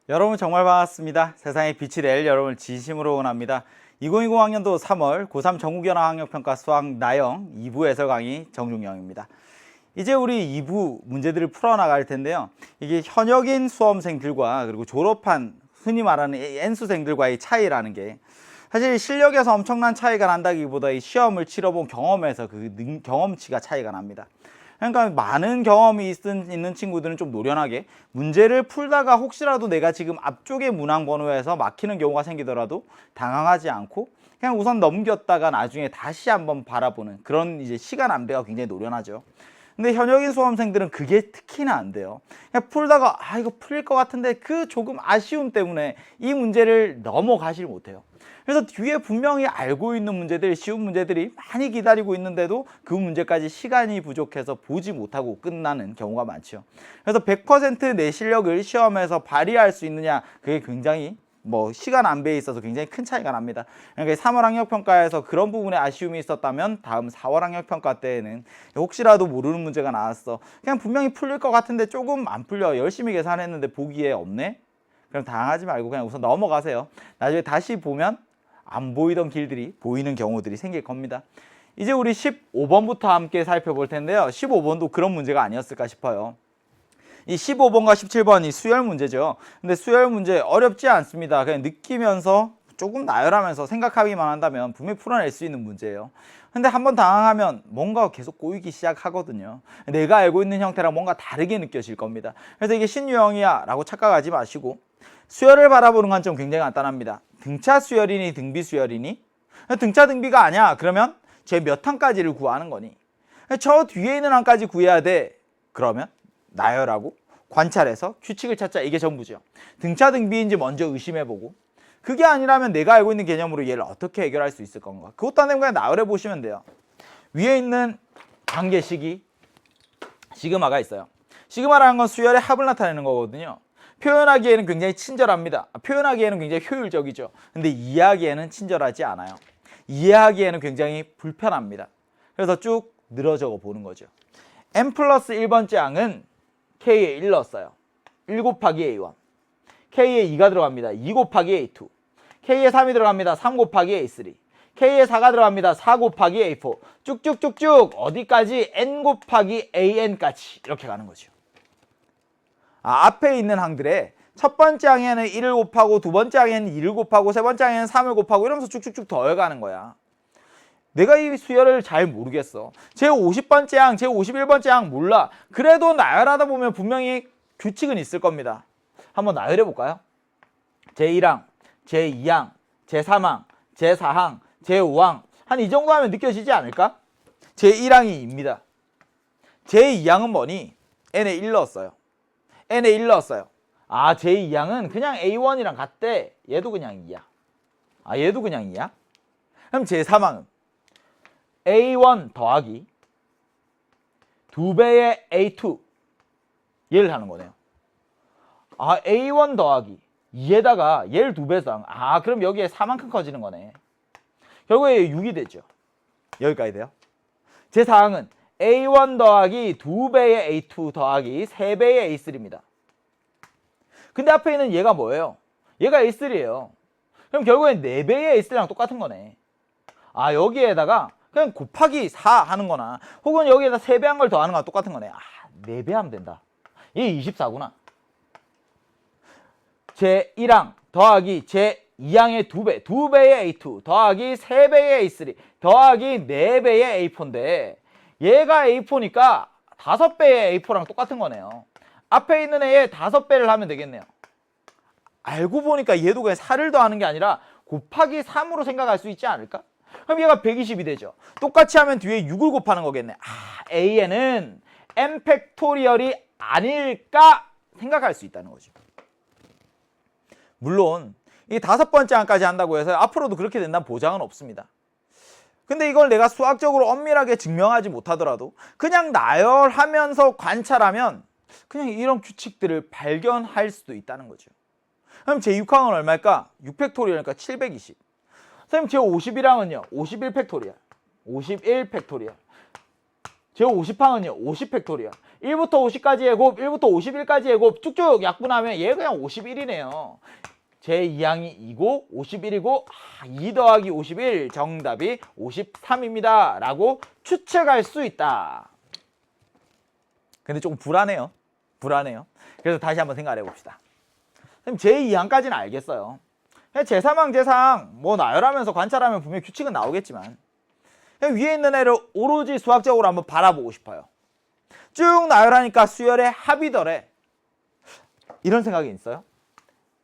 여러분 정말 반갑습니다. 세상에 빛이 될 여러분을 진심으로 응원합니다. 2020학년도 3월 고3 전국연합학력평가 수학 나영 2부 해설 강의 정중영입니다. 이제 우리 2부 문제들을 풀어나갈 텐데요. 이게 현역인 수험생들과 그리고 졸업한 흔히 말하는 N수생들과의 차이라는 게 사실 실력에서 엄청난 차이가 난다기보다 이 시험을 치러본 경험에서 그 경험치가 차이가 납니다. 그러니까 많은 경험이 있는 친구들은 좀 노련하게 문제를 풀다가 혹시라도 내가 지금 앞쪽의 문항 번호에서 막히는 경우가 생기더라도 당황하지 않고 그냥 우선 넘겼다가 나중에 다시 한번 바라보는 그런 이제 시간 안배가 굉장히 노련하죠. 근데 현역인 수험생들은 그게 특히나 안 돼요. 그냥 풀다가 이거 풀릴 것 같은데 그 조금 아쉬움 때문에 이 문제를 넘어가질 못해요. 그래서 뒤에 분명히 알고 있는 문제들, 쉬운 문제들이 많이 기다리고 있는데도 그 문제까지 시간이 부족해서 보지 못하고 끝나는 경우가 많죠. 그래서 100% 내 실력을 시험에서 발휘할 수 있느냐, 그게 굉장히 시간 안배에 있어서 굉장히 큰 차이가 납니다. 그러니까 3월 학력평가에서 그런 부분에 아쉬움이 있었다면 다음 4월 학력평가 때에는 혹시라도 모르는 문제가 나왔어. 그냥 분명히 풀릴 것 같은데 조금 안 풀려. 열심히 계산했는데 보기에 없네? 그럼 당하지 말고 그냥 우선 넘어가세요. 나중에 다시 보면 안 보이던 길들이 보이는 경우들이 생길 겁니다. 이제 우리 15번부터 함께 살펴볼 텐데요. 15번도 그런 문제가 아니었을까 싶어요. 이 15번과 17번이 수열 문제죠. 근데 수열 문제 어렵지 않습니다. 그냥 느끼면서 조금 나열하면서 생각하기만 한다면 분명히 풀어낼 수 있는 문제예요. 근데 한번 당황하면 뭔가 계속 꼬이기 시작하거든요. 내가 알고 있는 형태랑 뭔가 다르게 느껴질 겁니다. 그래서 이게 신유형이야 라고 착각하지 마시고 수열을 바라보는 관점 굉장히 간단합니다. 등차 수열이니 등비 수열이니? 등차 등비가 아니야. 그러면 제 몇 항까지를 구하는 거니? 저 뒤에 있는 항까지 구해야 돼. 그러면 나열하고 관찰해서 규칙을 찾자. 이게 전부죠. 등차 등비인지 먼저 의심해보고 그게 아니라면 내가 알고 있는 개념으로 얘를 어떻게 해결할 수 있을 건가. 그것도 안 되면 그냥 나열해 보시면 돼요. 위에 있는 관계식이 시그마가 있어요. 시그마라는 건 수열의 합을 나타내는 거거든요. 표현하기에는 굉장히 친절합니다. 표현하기에는 굉장히 효율적이죠. 근데 이해하기에는 친절하지 않아요. 이해하기에는 굉장히 불편합니다. 그래서 쭉 늘어져 보는 거죠. n 플러스 1번째 항은 k에 1 넣었어요. 1 곱하기 a1. k에 2가 들어갑니다. 2 곱하기 a2. k에 3이 들어갑니다. 3 곱하기 a3. k에 4가 들어갑니다. 4 곱하기 a4. 쭉쭉쭉쭉 어디까지? n 곱하기 an까지 이렇게 가는 거죠. 앞에 있는 항들의 첫 번째 항에는 1을 곱하고 두 번째 항에는 2를 곱하고 세 번째 항에는 3을 곱하고 이러면서 쭉쭉쭉 더해가는 거야. 내가 이 수열을 잘 모르겠어. 제 50번째 항, 제 51번째 항 몰라. 그래도 나열하다 보면 분명히 규칙은 있을 겁니다. 한번 나열해 볼까요? 제1항, 제2항, 제3항, 제4항, 제5항 한 이 정도 하면 느껴지지 않을까? 제1항이 2입니다. 제2항은 뭐니? n에 1 넣었어요. n에 1 넣었어요. 제2항은 그냥 a1이랑 같대. 얘도 그냥 2야. 얘도 그냥 2야? 그럼 제3항은 a1 더하기 2배의 a2 얘를 하는 거네요. a1 더하기 2에다가 얘를 2배 더한 그럼 여기에 4만큼 커지는 거네. 결국에 6이 되죠. 여기까지 돼요. 제4항은 a1 더하기 2배의 a2 더하기 3배의 a3입니다. 근데 앞에 있는 얘가 뭐예요? 얘가 a3예요. 그럼 결국엔 4배의 a3랑 똑같은 거네. 여기에다가 그냥 곱하기 4 하는 거나 혹은 여기에다 3배 한 걸 더하는 거랑 똑같은 거네. 4배 하면 된다. 얘 24구나. 제1항 더하기 제2항의 2배, 2배의 a2 더하기 3배의 a3 더하기 4배의 a4인데 얘가 a4니까 5배의 a4랑 똑같은 거네요. 앞에 있는 애에 5배를 하면 되겠네요. 알고 보니까 얘도 그냥 4를 더하는 게 아니라 곱하기 3으로 생각할 수 있지 않을까? 그럼 얘가 120이 되죠. 똑같이 하면 뒤에 6을 곱하는 거겠네. a에는 n 팩토리얼이 아닐까 생각할 수 있다는 거죠. 물론 이 5번째 항까지 한다고 해서 앞으로도 그렇게 된다는 보장은 없습니다. 근데 이걸 내가 수학적으로 엄밀하게 증명하지 못하더라도 그냥 나열하면서 관찰하면 그냥 이런 규칙들을 발견할 수도 있다는 거죠. 그럼 제6항은 얼마일까? 6팩토리얼이니까 720. 선생님 제 51항은요? 51팩토리얼. 51팩토리얼. 제곱 50항은요 50 팩토리얼. 1부터 50까지의 곱, 1부터 51까지의 곱 쭉쭉 약분하면 얘 그냥 51이네요. 제2항이 2고 51이고 2 더하기 51 정답이 53입니다 라고 추측할 수 있다. 근데 조금 불안해요. 그래서 다시 한번 생각해 봅시다. 선생님 제2항까지는 알겠어요. 제3항 제4항 뭐 나열하면서 관찰하면 분명히 규칙은 나오겠지만 위에 있는 애를 오로지 수학적으로 한번 바라보고 싶어요. 쭉 나열하니까 수열의 합이더래. 이런 생각이 있어요.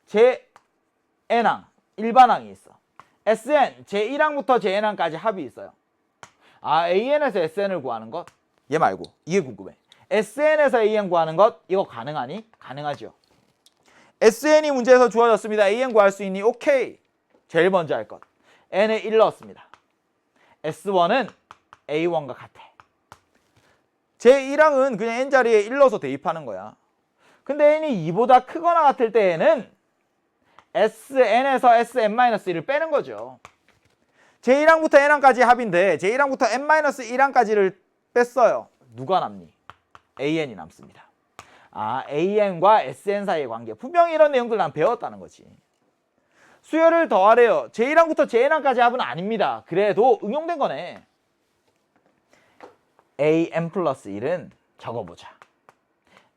제-n항, 일반항이 있어. SN, 제1항부터 제-n항까지 합이 있어요. 아, AN에서 SN을 구하는 것? 얘 말고, 이게 궁금해. SN에서 AN 구하는 것? 이거 가능하니? 가능하죠. SN이 문제에서 주어졌습니다. AN 구할 수 있니? 오케이. 제일 먼저 할 것. N에 1 넣었습니다. S1은 A1과 같아. 제1항은 그냥 N자리에 1 넣어서 대입하는 거야. 근데 N이 2보다 크거나 같을 때에는 SN에서 SN-1을 빼는 거죠. 제1항부터 N항까지 합인데 제1항부터 N-1항까지를 뺐어요. 누가 남니? AN이 남습니다. 아, AN과 SN 사이의 관계. 분명히 이런 내용들 난 배웠다는 거지. 수열을 더하래요. 제1항부터 제-n항까지 합은 아닙니다. 그래도 응용된 거네. AN 플러스 1은 적어보자.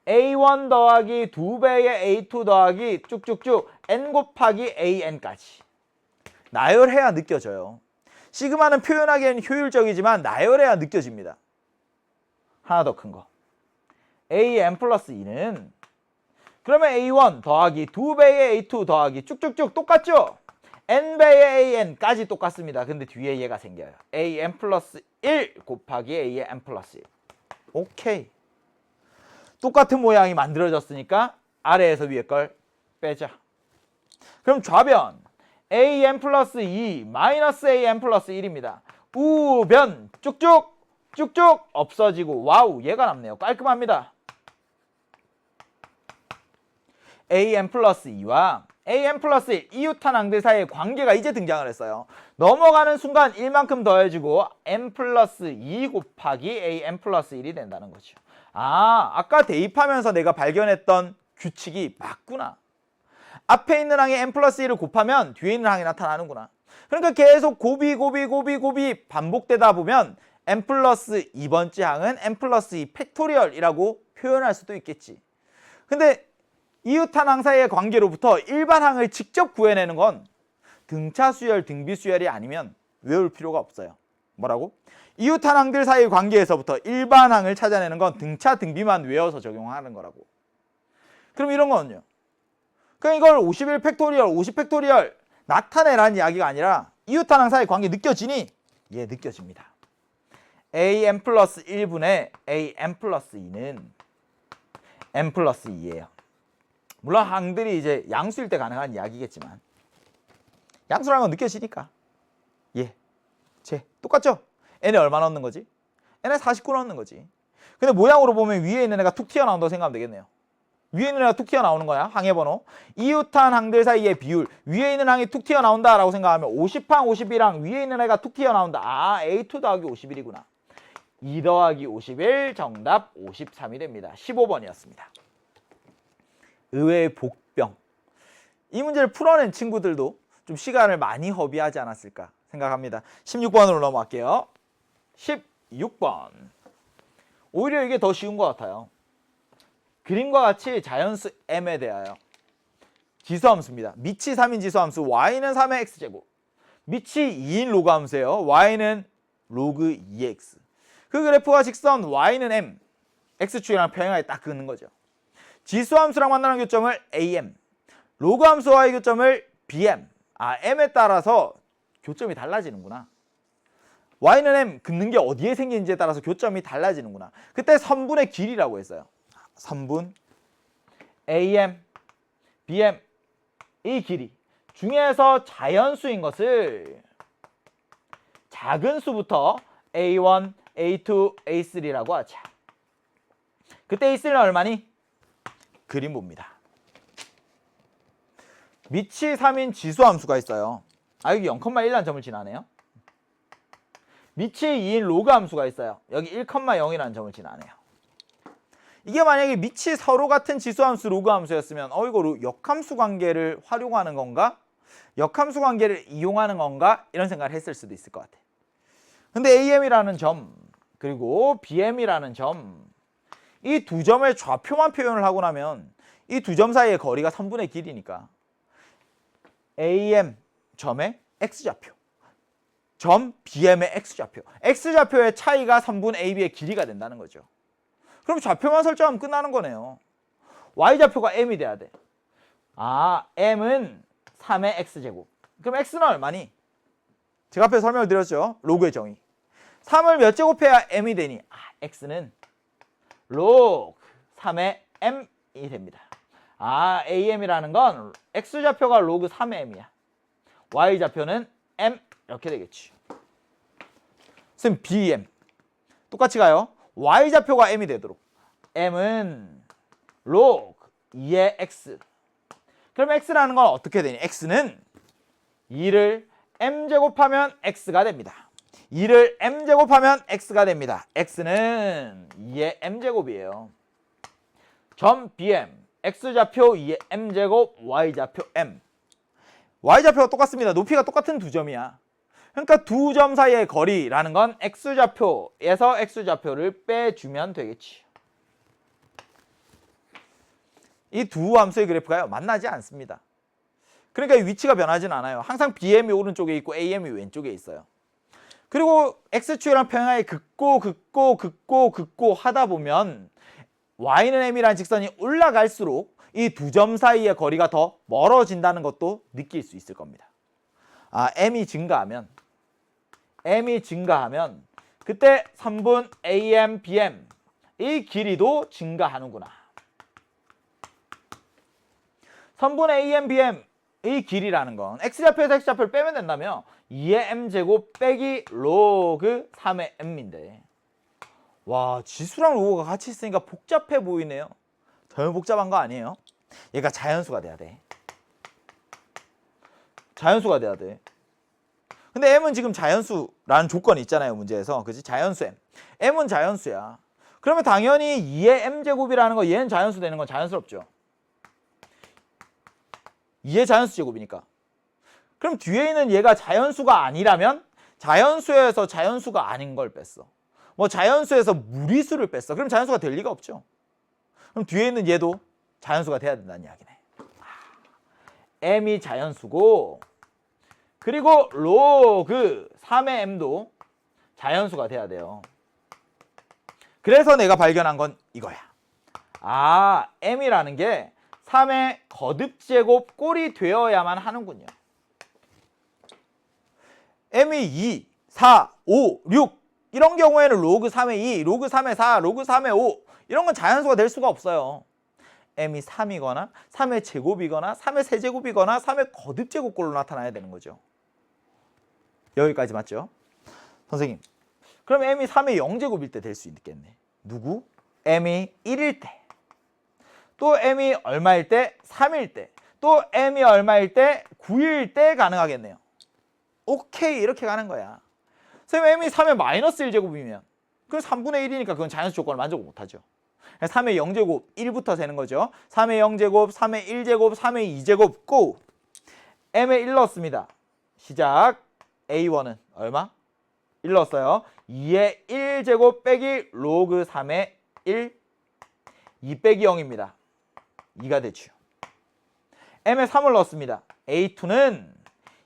A1 더하기 2배의 A2 더하기 쭉쭉쭉 N 곱하기 AN까지. 나열해야 느껴져요. 시그마는 표현하기엔 효율적이지만 나열해야 느껴집니다. 하나 더 큰 거. AN 플러스 2는 그러면 A1 더하기 2배의 A2 더하기 쭉쭉쭉 똑같죠? N배의 AN까지 똑같습니다. 근데 뒤에 얘가 생겨요. AN 플러스 1 곱하기 AN 플러스 1. 오케이. 똑같은 모양이 만들어졌으니까 아래에서 위에 걸 빼자. 그럼 좌변 AN 플러스 2 마이너스 AN 플러스 1입니다. 우변 쭉쭉 없어지고 와우 얘가 남네요. 깔끔합니다. AN 플러스 2와 AN 플러스 1 이웃탄항들 사이의 관계가 이제 등장을 했어요. 넘어가는 순간 1만큼 더해지고 N 플러스 2 곱하기 AN 플러스 1이 된다는 거죠. 아, 아까 대입하면서 내가 발견했던 규칙이 맞구나. 앞에 있는 항에 N 플러스 1을 곱하면 뒤에 있는 항이 나타나는구나. 그러니까 계속 곱이 반복되다 보면 N 플러스 2번째 항은 N 플러스 2 팩토리얼이라고 표현할 수도 있겠지. 근데 이웃탄항 사이의 관계로부터 일반항을 직접 구해내는 건 등차 수열, 등비 수열이 아니면 외울 필요가 없어요. 뭐라고? 이웃탄항들 사이의 관계에서부터 일반항을 찾아내는 건 등차, 등비만 외워서 적용하는 거라고. 그럼 이런 거는요? 그럼 이걸 51 팩토리얼, 50 팩토리얼 나타내라는 이야기가 아니라 이웃탄항 사이의 관계 느껴지니? 예, 느껴집니다. AN 플러스 1분의 AN 플러스 2는 N 플러스 2예요. 물론 항들이 이제 양수일 때 가능한 이야기겠지만 양수라는 건 느껴지니까 예, 제 똑같죠? n에 얼마 넣는 거지? n에 49 넣는 거지. 근데 모양으로 보면 위에 있는 애가 툭 튀어나온다고 생각하면 되겠네요. 위에 있는 애가 툭 튀어나오는 거야. 항의 번호. 이웃한 항들 사이의 비율. 위에 있는 항이 툭 튀어나온다 라고 생각하면 50항, 51항 위에 있는 애가 툭 튀어나온다. 아, A2 더하기 51이구나. 2 더하기 51 정답 53이 됩니다. 15번이었습니다. 의외의 복병. 이 문제를 풀어낸 친구들도 좀 시간을 많이 허비하지 않았을까 생각합니다. 16번으로 넘어갈게요. 16번. 오히려 이게 더 쉬운 것 같아요. 그림과 같이 자연수 m에 대하여 지수함수입니다. 밑이 3인 지수함수 y는 3의 x제곱. 밑이 2인 로그 함수예요. y는 로그 2x. 그 그래프와 직선 y는 m. x축이랑 평행하게 딱 긋는 거죠. 지수함수랑 만나는 교점을 AM, 로그함수와의 교점을 BM. 아, M에 따라서 교점이 달라지는구나. Y는 M, 긋는 게 어디에 생기는지에 따라서 교점이 달라지는구나. 그때 선분의 길이라고 했어요. 선분, AM, BM, 이 길이 중에서 자연수인 것을 작은 수부터 A1, A2, A3라고 하자. 그때 A3는 얼마니? 그림 봅니다. 밑이 3인 지수함수가 있어요. 아, 여기 0,1라는 점을 지나네요. 밑이 2인 로그 함수가 있어요. 여기 1,0이라는 점을 지나네요. 이게 만약에 밑이 서로 같은 지수함수 로그 함수였으면 이거 역함수 관계를 활용하는 건가? 역함수 관계를 이용하는 건가? 이런 생각을 했을 수도 있을 것 같아. 근데 AM이라는 점 그리고 BM이라는 점, 이 두 점의 좌표만 표현을 하고 나면 이 두 점 사이의 거리가 3분의 길이니까 AM 점의 X좌표, 점 BM의 X좌표, X좌표의 차이가 3분의 AB의 길이가 된다는 거죠. 그럼 좌표만 설정하면 끝나는 거네요. Y좌표가 M이 돼야 돼. M은 3의 X제곱. 그럼 X는 얼마니? 제가 앞에 설명을 드렸죠. 로그의 정의. 3을 몇 제곱해야 M이 되니? X는 로그 3의 M이 됩니다. AM이라는 건 X좌표가 로그 3의 M이야. Y좌표는 M 이렇게 되겠지. 선생님 BM 똑같이 가요. Y좌표가 M이 되도록 M은 로그 2의 X. 그럼 X라는 건 어떻게 되니? X는 2를 M제곱하면 X가 됩니다. 2를 M제곱하면 X가 됩니다. X는 2의 M제곱이에요. 점 BM X좌표 2의 M제곱 Y좌표 M. Y좌표가 똑같습니다. 높이가 똑같은 두 점이야. 그러니까 두 점 사이의 거리라는 건 X좌표에서 X좌표를 빼주면 되겠지. 이 두 함수의 그래프가요 만나지 않습니다. 그러니까 이 위치가 변하진 않아요. 항상 BM이 오른쪽에 있고 AM이 왼쪽에 있어요. 그리고 X축이랑 평행하게 긋고 하다 보면 Y는 M이라는 직선이 올라갈수록 이 두 점 사이의 거리가 더 멀어진다는 것도 느낄 수 있을 겁니다. M이 증가하면 그때 3분 AM, BM 이 길이도 증가하는구나. 3분 AM, BM 이 길이라는 건 X좌표에서 X좌표를 빼면 된다며 2의 M제곱 빼기 로그 3의 M인데, 와, 지수랑 로그가 같이 있으니까 복잡해 보이네요. 덜 복잡한 거 아니에요? 얘가 자연수가 돼야 돼. 자연수가 돼야 돼. 근데 M은 지금 자연수라는 조건이 있잖아요, 문제에서. 그치? 자연수 M. M은 자연수야. 그러면 당연히 2의 M제곱이라는 거, 얘는 자연수 되는 건 자연스럽죠. 2의 자연수 제곱이니까. 그럼 뒤에 있는 얘가 자연수가 아니라면 자연수에서 자연수가 아닌 걸 뺐어. 뭐 자연수에서 무리수를 뺐어. 그럼 자연수가 될 리가 없죠. 그럼 뒤에 있는 얘도 자연수가 돼야 된다는 이야기네. M이 자연수고, 그리고 로그 3의 M도 자연수가 돼야 돼요. 그래서 내가 발견한 건 이거야. M이라는 게 3의 거듭제곱 꼴이 되어야만 하는군요. M이 2, 4, 5, 6 이런 경우에는 로그 3의 2, 로그 3의 4, 로그 3의 5 이런 건 자연수가 될 수가 없어요. M이 3이거나 3의 제곱이거나 3의 세제곱이거나 3의 거듭제곱꼴로 나타나야 되는 거죠. 여기까지 맞죠? 선생님, 그럼 M이 3의 0제곱일 때 될 수 있겠네. 누구? M이 1일 때, 또 M이 얼마일 때? 3일 때, 또 M이 얼마일 때? 9일 때 가능하겠네요. 오케이, 이렇게 가는 거야. 선생님, M이 3의 마이너스 1제곱이면 그건 3분의 1이니까 그건 자연수 조건을 만족 못하죠. 3의 0제곱 1부터 세는 거죠. 3의 0제곱, 3의 1제곱, 3의 2제곱 고! M에 1 넣었습니다. 시작. A1은 얼마? 1 넣었어요. 2의 1제곱 빼기 로그 3의 1, 2 빼기 0입니다. 2가 되죠. M에 3을 넣었습니다. A2는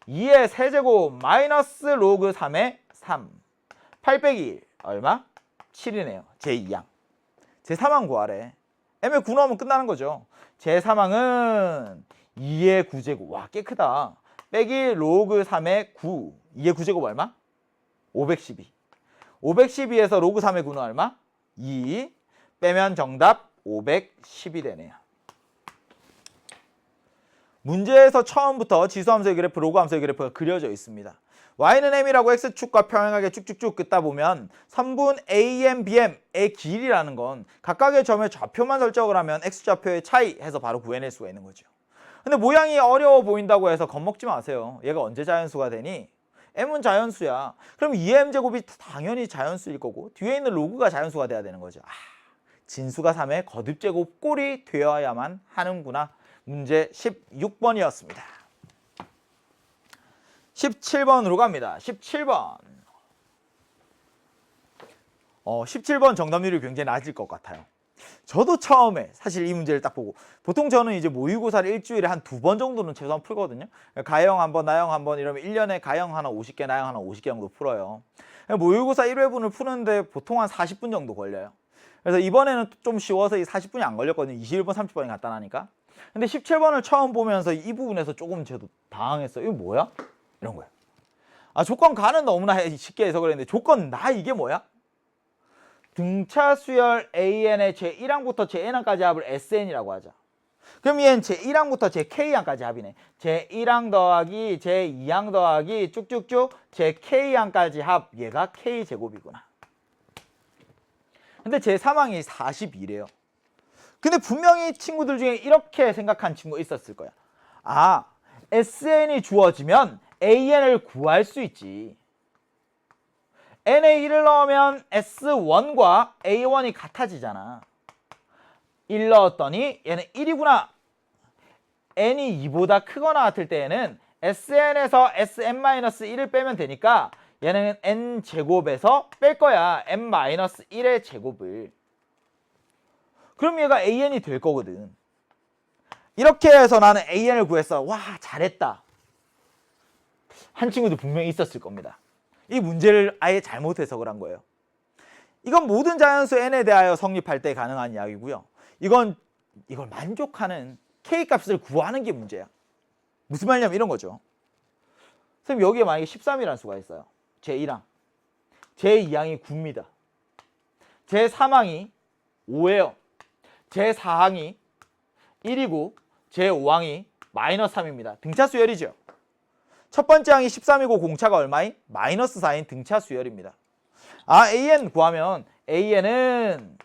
2의 세제곱 마이너스 로그 3의 3, 8 빼기 1 얼마? 7이네요. 제2항. 제3항 구하래. M에 9 넣으면 끝나는 거죠. 제3항은 2의 9제곱. 와, 꽤 크다. 빼기 로그 3의 9. 2의 9제곱 얼마? 512. 512에서 로그 3의 9는 얼마? 2. 빼면 정답 510이 되네요. 문제에서 처음부터 지수함수의 그래프, 로그함수의 그래프가 그려져 있습니다. Y는 M이라고 X축과 평행하게 쭉쭉쭉 긋다 보면 3분 AM, BM의 길이라는 건 각각의 점의 좌표만 설정을 하면 X좌표의 차이 해서 바로 구해낼 수가 있는 거죠. 근데 모양이 어려워 보인다고 해서 겁먹지 마세요. 얘가 언제 자연수가 되니? m은 자연수야. 그럼 2m제곱이 당연히 자연수일 거고 뒤에 있는 로그가 자연수가 돼야 되는 거죠. 진수가 3의 거듭제곱 꼴이 되어야만 하는구나. 문제 16번이었습니다. 17번으로 갑니다. 17번. 17번 정답률이 굉장히 낮을 것 같아요. 저도 처음에 사실 이 문제를 딱 보고 보통 저는 이제 모의고사를 일주일에 한 2번 정도는 최소한 풀거든요. 가형 한번, 나형 한번 이러면 1년에 가형 하나 50개, 나형 하나 50개 정도 풀어요. 모의고사 1회분을 푸는데 보통 한 40분 정도 걸려요. 그래서 이번에는 좀 쉬워서 이 40분이 안 걸렸거든요. 21번, 30번이 간단하니까. 근데 17번을 처음 보면서 이 부분에서 조금 저도 당황했어요. 이거 뭐야? 이런 거예요. 조건 가는 너무나 쉽게 해석을 했는데 조건 나 이게 뭐야? 등차 수열 AN의 제1항부터 제1항까지 합을 SN이라고 하자. 그럼 얘는 제1항부터 제-K항까지 합이네. 제1항 더하기 제2항 더하기 쭉쭉쭉 제-K항까지 합. 얘가 K제곱이구나. 근데 제3항이 42래요. 근데 분명히 친구들 중에 이렇게 생각한 친구 있었을 거야. SN이 주어지면 AN을 구할 수 있지. n에 1을 넣으면 S1과 A1이 같아지잖아. 1 넣었더니 얘는 1이구나. n이 2보다 크거나 같을 때에는 SN에서 Sn-1을 빼면 되니까 얘는 n제곱에서 뺄 거야. n-1의 제곱을. 그럼 얘가 AN이 될 거거든. 이렇게 해서 나는 AN을 구했어. 와, 잘했다. 한 친구도 분명히 있었을 겁니다. 이 문제를 아예 잘못 해석을 한 거예요. 이건 모든 자연수 n에 대하여 성립할 때 가능한 이야기고요. 이걸 만족하는 K값을 구하는 게 문제야. 무슨 말이냐면 이런 거죠. 선생님 여기에 만약에 13이라는 수가 있어요. 제1항. 제2항이 9입니다. 제3항이 5예요. 제4항이 1이고 제5항이 -3입니다. 등차 수열이죠. 첫 번째 항이 13이고 공차가 얼마인? -4인 등차 수열입니다. AN 구하면 AN은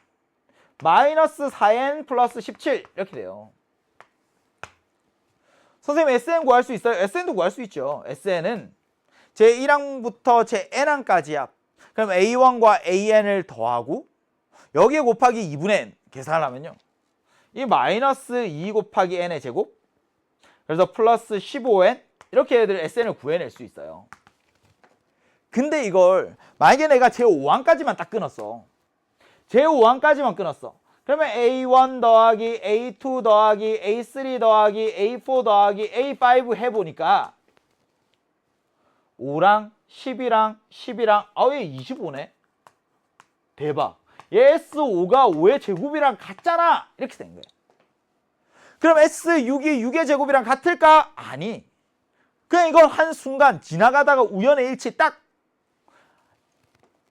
-4n 플러스 17 이렇게 돼요. 선생님 SN 구할 수 있어요? SN도 구할 수 있죠. SN은 제1항부터 제-n항까지 합. 그럼 A1과 AN을 더하고 여기에 곱하기 2분의 n 계산을 하면요. 이 -2 곱하기 n의 제곱 그래서 플러스 15n 이렇게 애들 SN을 구해낼 수 있어요. 근데 이걸 만약에 내가 제5항까지만 딱 끊었어. 제5항까지만 끊었어. 그러면 A1 더하기 A2 더하기 A3 더하기 A4 더하기 A5 해보니까 5랑 11랑 11랑 얘 25네. 대박. 얘 S5가 5의 제곱이랑 같잖아. 이렇게 된 거예요. 그럼 S6이 6의 제곱이랑 같을까? 아니. 그냥 이건 한순간 지나가다가 우연의 일치 딱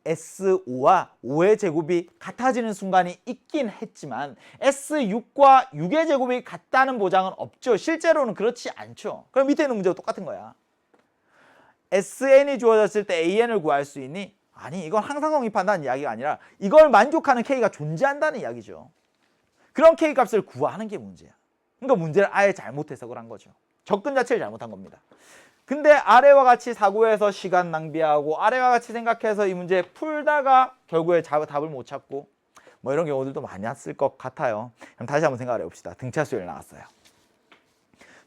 S5와 5의 제곱이 같아지는 순간이 있긴 했지만 S6과 6의 제곱이 같다는 보장은 없죠. 실제로는 그렇지 않죠. 그럼 밑에 있는 문제도 똑같은 거야. SN이 주어졌을 때 AN을 구할 수 있니? 아니, 이건 항상 성립한다는 이야기가 아니라 이걸 만족하는 K가 존재한다는 이야기죠. 그런 K 값을 구하는 게 문제야. 그러니까 문제를 아예 잘못 해석을 한 거죠. 접근 자체를 잘못한 겁니다. 근데 아래와 같이 사고해서 시간 낭비하고 아래와 같이 생각해서 이 문제 풀다가 결국에 답을 못 찾고 뭐 이런 경우들도 많이 왔을 것 같아요. 그럼 다시 한번 생각을 해봅시다. 등차 수열 나왔어요.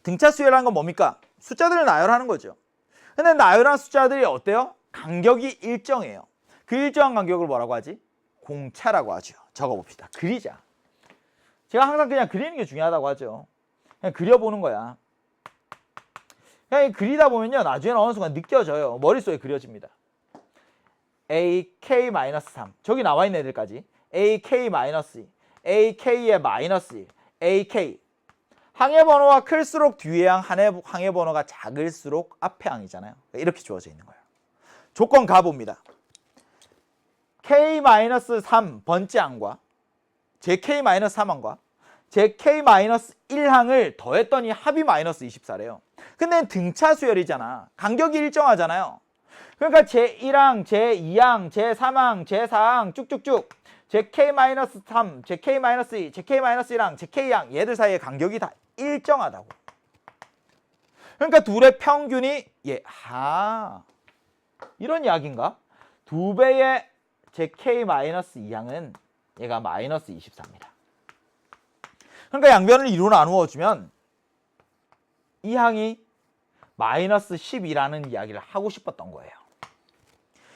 등차 수열이라는 건 뭡니까? 숫자들을 나열하는 거죠. 근데 나열한 숫자들이 어때요? 간격이 일정해요. 그 일정한 간격을 뭐라고 하지? 공차라고 하죠. 적어봅시다. 그리자. 제가 항상 그냥 그리는 게 중요하다고 하죠. 그냥 그려보는 거야. 그냥 그리다 보면요. 나중에는 어느 순간 느껴져요. 머릿속에 그려집니다. AK-3. 저기 나와 있는 애들까지. AK-2, AK의 -2, AK. 항해 번호가 클수록 뒤에 항해 번호가 작을수록 앞에 항이잖아요. 이렇게 주어져 있는 거예요. 조건 가봅니다. K-3 번째 항과 JK-3항과 JK-1항을 더했더니 합이 -24래요. 근데 등차 수열이잖아. 간격이 일정하잖아요. 그러니까 제1항, 제2항, 제3항, 제4항 쭉쭉쭉 JK-3, JK-2, JK-1항, JK항 얘들 사이의 간격이 다 일정하다고. 그러니까 둘의 평균이 이런 이야기인가? 2배의 제 k-2항은 얘가 마이너스 24입니다. 그러니까 양변을 2로 나누어 주면 이 항이 마이너스 12라는 이야기를 하고 싶었던 거예요.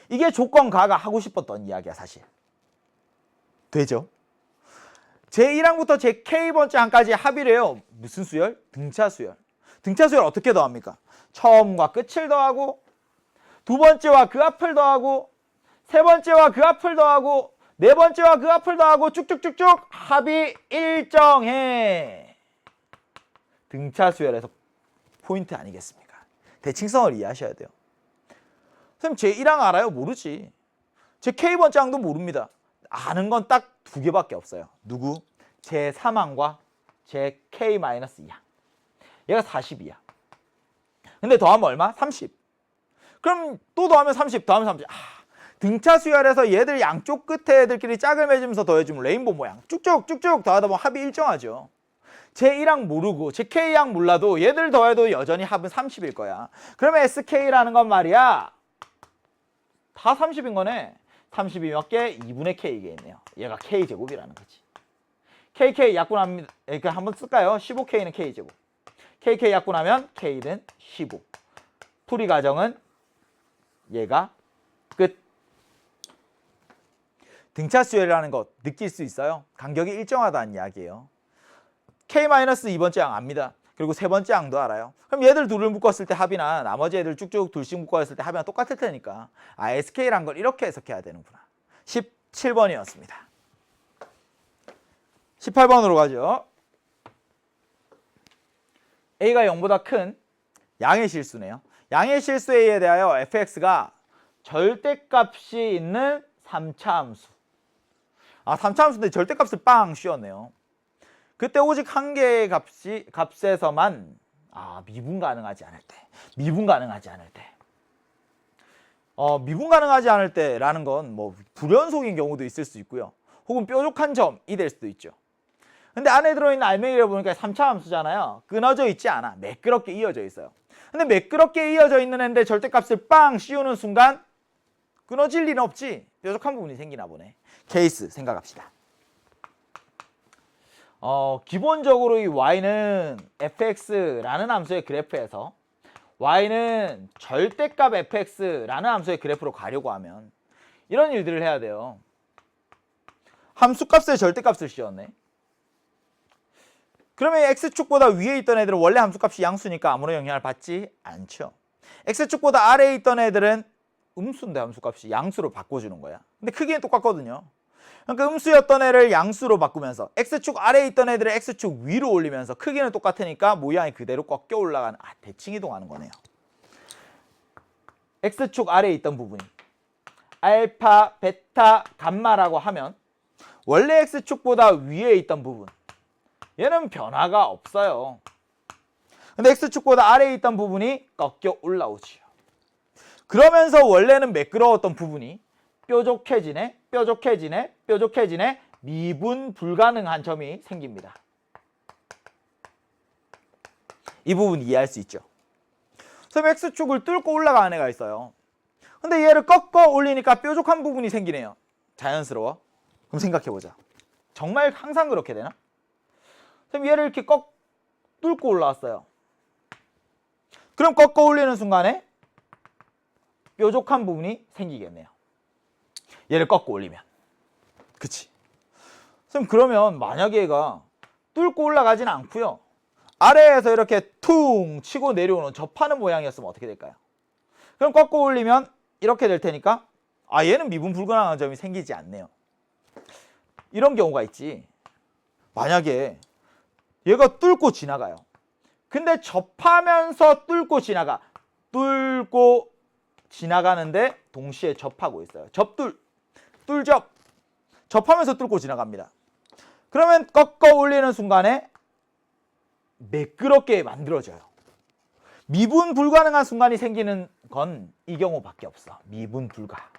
이게 조건가가 하고 싶었던 이야기야 사실. 되죠? 제1항부터 제 K번째 항까지 합의를 해요. 무슨 수열? 등차 수열. 등차 수열 어떻게 더합니까? 처음과 끝을 더하고 두 번째와 그 앞을 더하고 세 번째와 그 앞을 더하고 네 번째와 그 앞을 더하고 쭉쭉쭉쭉 합이 일정해. 등차 수열에서 포인트 아니겠습니까? 대칭성을 이해하셔야 돼요. 선생님 제1항 알아요? 모르지. 제 K번째 항도 모릅니다. 아는 건 딱 2개밖에 없어요. 누구? 제 3항과 제 K-2항. 얘가 40이야. 근데 더하면 얼마? 30. 그럼 또 더하면 30, 더하면 30. 등차 수열에서 얘들 양쪽 끝에 애들끼리 짝을 맺으면서 더해주면 레인보우 모양. 쭉쭉쭉쭉 더하다 보면 합이 일정하죠. 제 1항 모르고 제 K항 몰라도 얘들 더해도 여전히 합은 30일 거야. 그러면 SK라는 건 말이야. 다 30인 거네. 30이 몇 개? 2분의 K겠네요. 얘가 K제곱이라는 거지. KK 약분합니다. 그러니까 한번 쓸까요? 15K는 K제곱. KK 약분하면 K는 15. 풀이 과정은 얘가 끝. 등차 수열이라는 것 느낄 수 있어요. 간격이 일정하다는 이야기예요. K-2번째 항 압니다. 그리고 세 번째 항도 알아요. 그럼 얘들 둘을 묶었을 때 합이나 나머지 애들 쭉쭉 둘씩 묶었을 때 합이나 똑같을 테니까 SK란 걸 이렇게 해석해야 되는구나. 17번이었습니다. 18번으로 가죠. A가 0보다 큰 양의 실수네요. 양의 실수 A에 대하여 fx가 절대값이 있는 3차 함수. 3차 함수인데 절대값을 빵 씌웠네요. 그때 오직 한 개의 값에서만 미분 가능하지 않을 때. 미분 가능하지 않을 때라는 건 뭐 불연속인 경우도 있을 수 있고요. 혹은 뾰족한 점이 될 수도 있죠. 근데 안에 들어있는 알맹이를 보니까 3차 함수잖아요. 끊어져 있지 않아. 매끄럽게 이어져 있어요. 근데 매끄럽게 이어져 있는 애인데 절대값을 빵 씌우는 순간 끊어질 리는 없지. 뾰족한 부분이 생기나 보네. 케이스 생각합시다. 기본적으로 이 y는 fx라는 함수의 그래프에서 y는 절대값 fx라는 함수의 그래프로 가려고 하면 이런 일들을 해야 돼요. 함수값의 절대값을 씌웠네. 그러면 x축보다 위에 있던 애들은 원래 함수값이 양수니까 아무런 영향을 받지 않죠. x축보다 아래에 있던 애들은 음수인데 함수값이 양수로 바꿔주는 거야. 근데 크기는 똑같거든요. 그러니까 음수였던 애를 양수로 바꾸면서 x축 아래에 있던 애들을 x축 위로 올리면서 크기는 똑같으니까 모양이 그대로 꺾여 올라가는 대칭 이동하는 거네요. x축 아래에 있던 부분이 알파, 베타, 감마라고 하면 원래 x축보다 위에 있던 부분 얘는 변화가 없어요. 근데 x축보다 아래에 있던 부분이 꺾여 올라오지요. 그러면서 원래는 매끄러웠던 부분이 뾰족해지네, 뾰족해지네, 뾰족해지네, 미분 불가능한 점이 생깁니다. 이 부분 이해할 수 있죠. 그럼 x축을 뚫고 올라가는 애가 있어요. 근데 얘를 꺾어 올리니까 뾰족한 부분이 생기네요. 자연스러워. 그럼 생각해보자. 정말 항상 그렇게 되나? 그럼 얘를 이렇게 뚫고 올라왔어요. 그럼 꺾어 올리는 순간에 뾰족한 부분이 생기겠네요. 얘를 꺾고 올리면. 그치? 그러면 만약에 얘가 뚫고 올라가지는 않고요. 아래에서 이렇게 퉁 치고 내려오는 접하는 모양이었으면 어떻게 될까요? 그럼 꺾고 올리면 이렇게 될 테니까 얘는 미분 불가능한 점이 생기지 않네요. 이런 경우가 있지. 만약에 얘가 뚫고 지나가요. 근데 접하면서 뚫고 지나가. 뚫고 지나가는데 동시에 접하고 있어요. 접뚫. 뚫접. 접하면서 뚫고 지나갑니다. 그러면 꺾어 올리는 순간에 매끄럽게 만들어져요. 미분 불가능한 순간이 생기는 건 이 경우밖에 없어. 미분 불가.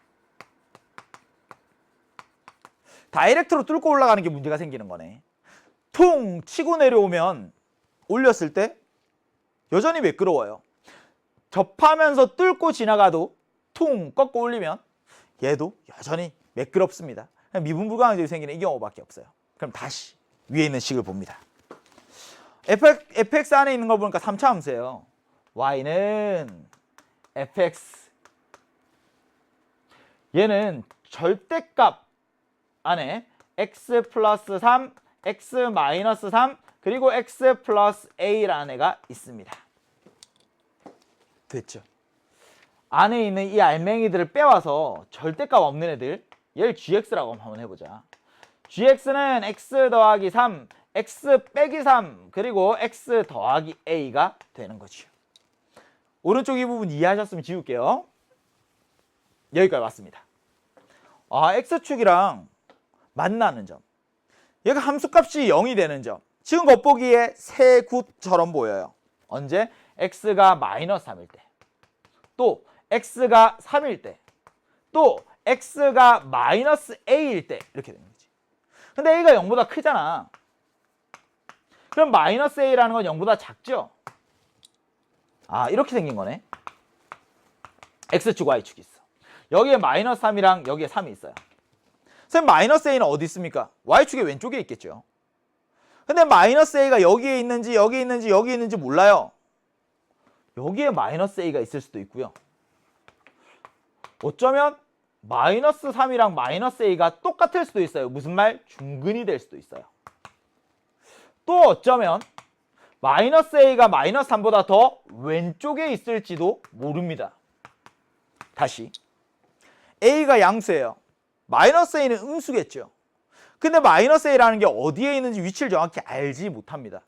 다이렉트로 뚫고 올라가는 게 문제가 생기는 거네. 퉁 치고 내려오면 올렸을 때 여전히 매끄러워요. 접하면서 뚫고 지나가도 퉁 꺾어 올리면 얘도 여전히 매끄럽습니다. 미분 불가항적이 생기는 이 경우밖에 없어요. 그럼 다시 위에 있는 식을 봅니다. fx 안에 있는 걸 보니까 3차 함수예요. y는 fx, 얘는 절대값 안에 x 플러스 3, x 마이너스 3, 그리고 x 플러스 a라는 애가 있습니다. 됐죠? 안에 있는 이 알맹이들을 빼와서 절대값 없는 애들, 얘를 gx라고 한번 해보자. gx는 x 더하기 3, x 빼기 3, 그리고 x 더하기 a가 되는 거죠. 오른쪽 이 부분 이해하셨으면 지울게요. 여기까지 왔습니다. x축이랑 만나는 점, 얘가 함수값이 0이 되는 점, 지금 겉보기에 세 굿처럼 보여요. 언제? x가 마이너스 3일 때, 또 x가 3일 때, 또 x가 마이너스 a일 때, 이렇게 되는 거지. 근데 a가 0보다 크잖아. 그럼 마이너스 a라는 건 0보다 작죠? 이렇게 생긴 거네. x축, y축이 있어. 여기에 마이너스 3이랑 여기에 3이 있어요. 선생님, 마이너스 a는 어디 있습니까? y축의 왼쪽에 있겠죠. 근데 마이너스 a가 여기에 있는지 여기 있는지 여기 있는지 몰라요. 여기에 마이너스 a가 있을 수도 있고요. 어쩌면 마이너스 3이랑 마이너스 a가 똑같을 수도 있어요. 무슨 말? 중근이 될 수도 있어요. 또 어쩌면 마이너스 a가 마이너스 3보다 더 왼쪽에 있을지도 모릅니다. 다시, a가 양수예요. 마이너스 a는 음수겠죠. 근데 마이너스 a라는 게 어디에 있는지 위치를 정확히 알지 못합니다.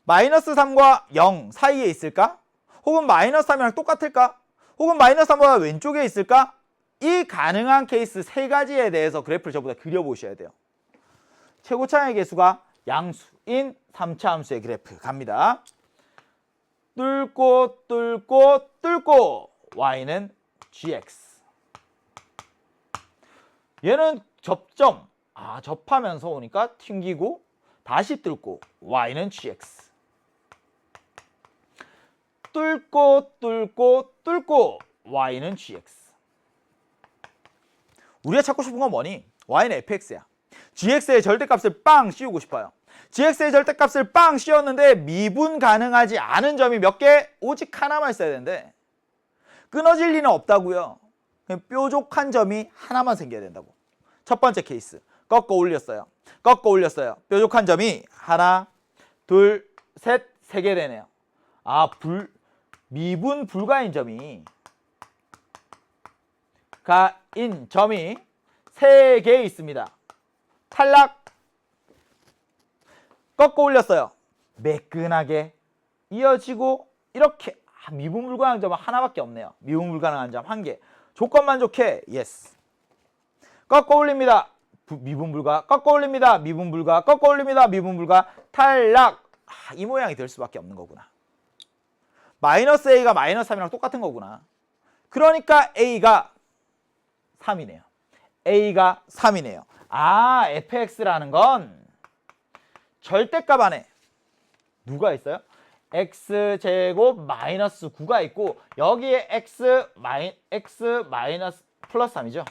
마이너스 3과 0 사이에 있을까? 혹은 마이너스 3이랑 똑같을까? 혹은 마이너스 3보다 왼쪽에 있을까? 이 가능한 케이스 세 가지에 대해서 그래프를 저보다 그려보셔야 돼요. 최고차의 개수가 양수인 3차 함수의 그래프 갑니다. 뚫고 뚫고 뚫고 y는 gx. 얘는 접점, 접하면서 오니까 튕기고 다시 뚫고 y는 gx. 뚫고 뚫고 뚫고 y는 gx. 우리가 찾고 싶은 건 뭐니? y는 fx야. gx의 절대값을 빵 씌우고 싶어요. gx의 절대값을 빵 씌웠는데 미분 가능하지 않은 점이 몇 개? 오직 하나만 있어야 되는데 끊어질 리는 없다고요. 그냥 뾰족한 점이 하나만 생겨야 된다고. 첫 번째 케이스, 꺾어 올렸어요. 꺾어 올렸어요. 뾰족한 점이 하나, 둘, 셋, 세 개 되네요. 미분 불가인 점이 세 개 있습니다. 탈락. 꺾어 올렸어요. 매끈하게 이어지고 이렇게 미분 불가능한 점은 하나밖에 없네요. 미분 불가능한 점 한 개. 조건만 좋게 예스. 꺾어 올립니다. 미분 불가. 꺾어 올립니다. 미분 불가. 꺾어 올립니다. 미분 불가. 탈락. 이 모양이 될 수밖에 없는 거구나. 마이너스 a가 마이너스 3이랑 똑같은 거구나. 그러니까 a가 3이네요. a가 3이네요. fx라는 건 절대값 안에 누가 있어요? x제곱 마이너스 9가 있고 여기에 x 마이너스 플러스 3이죠.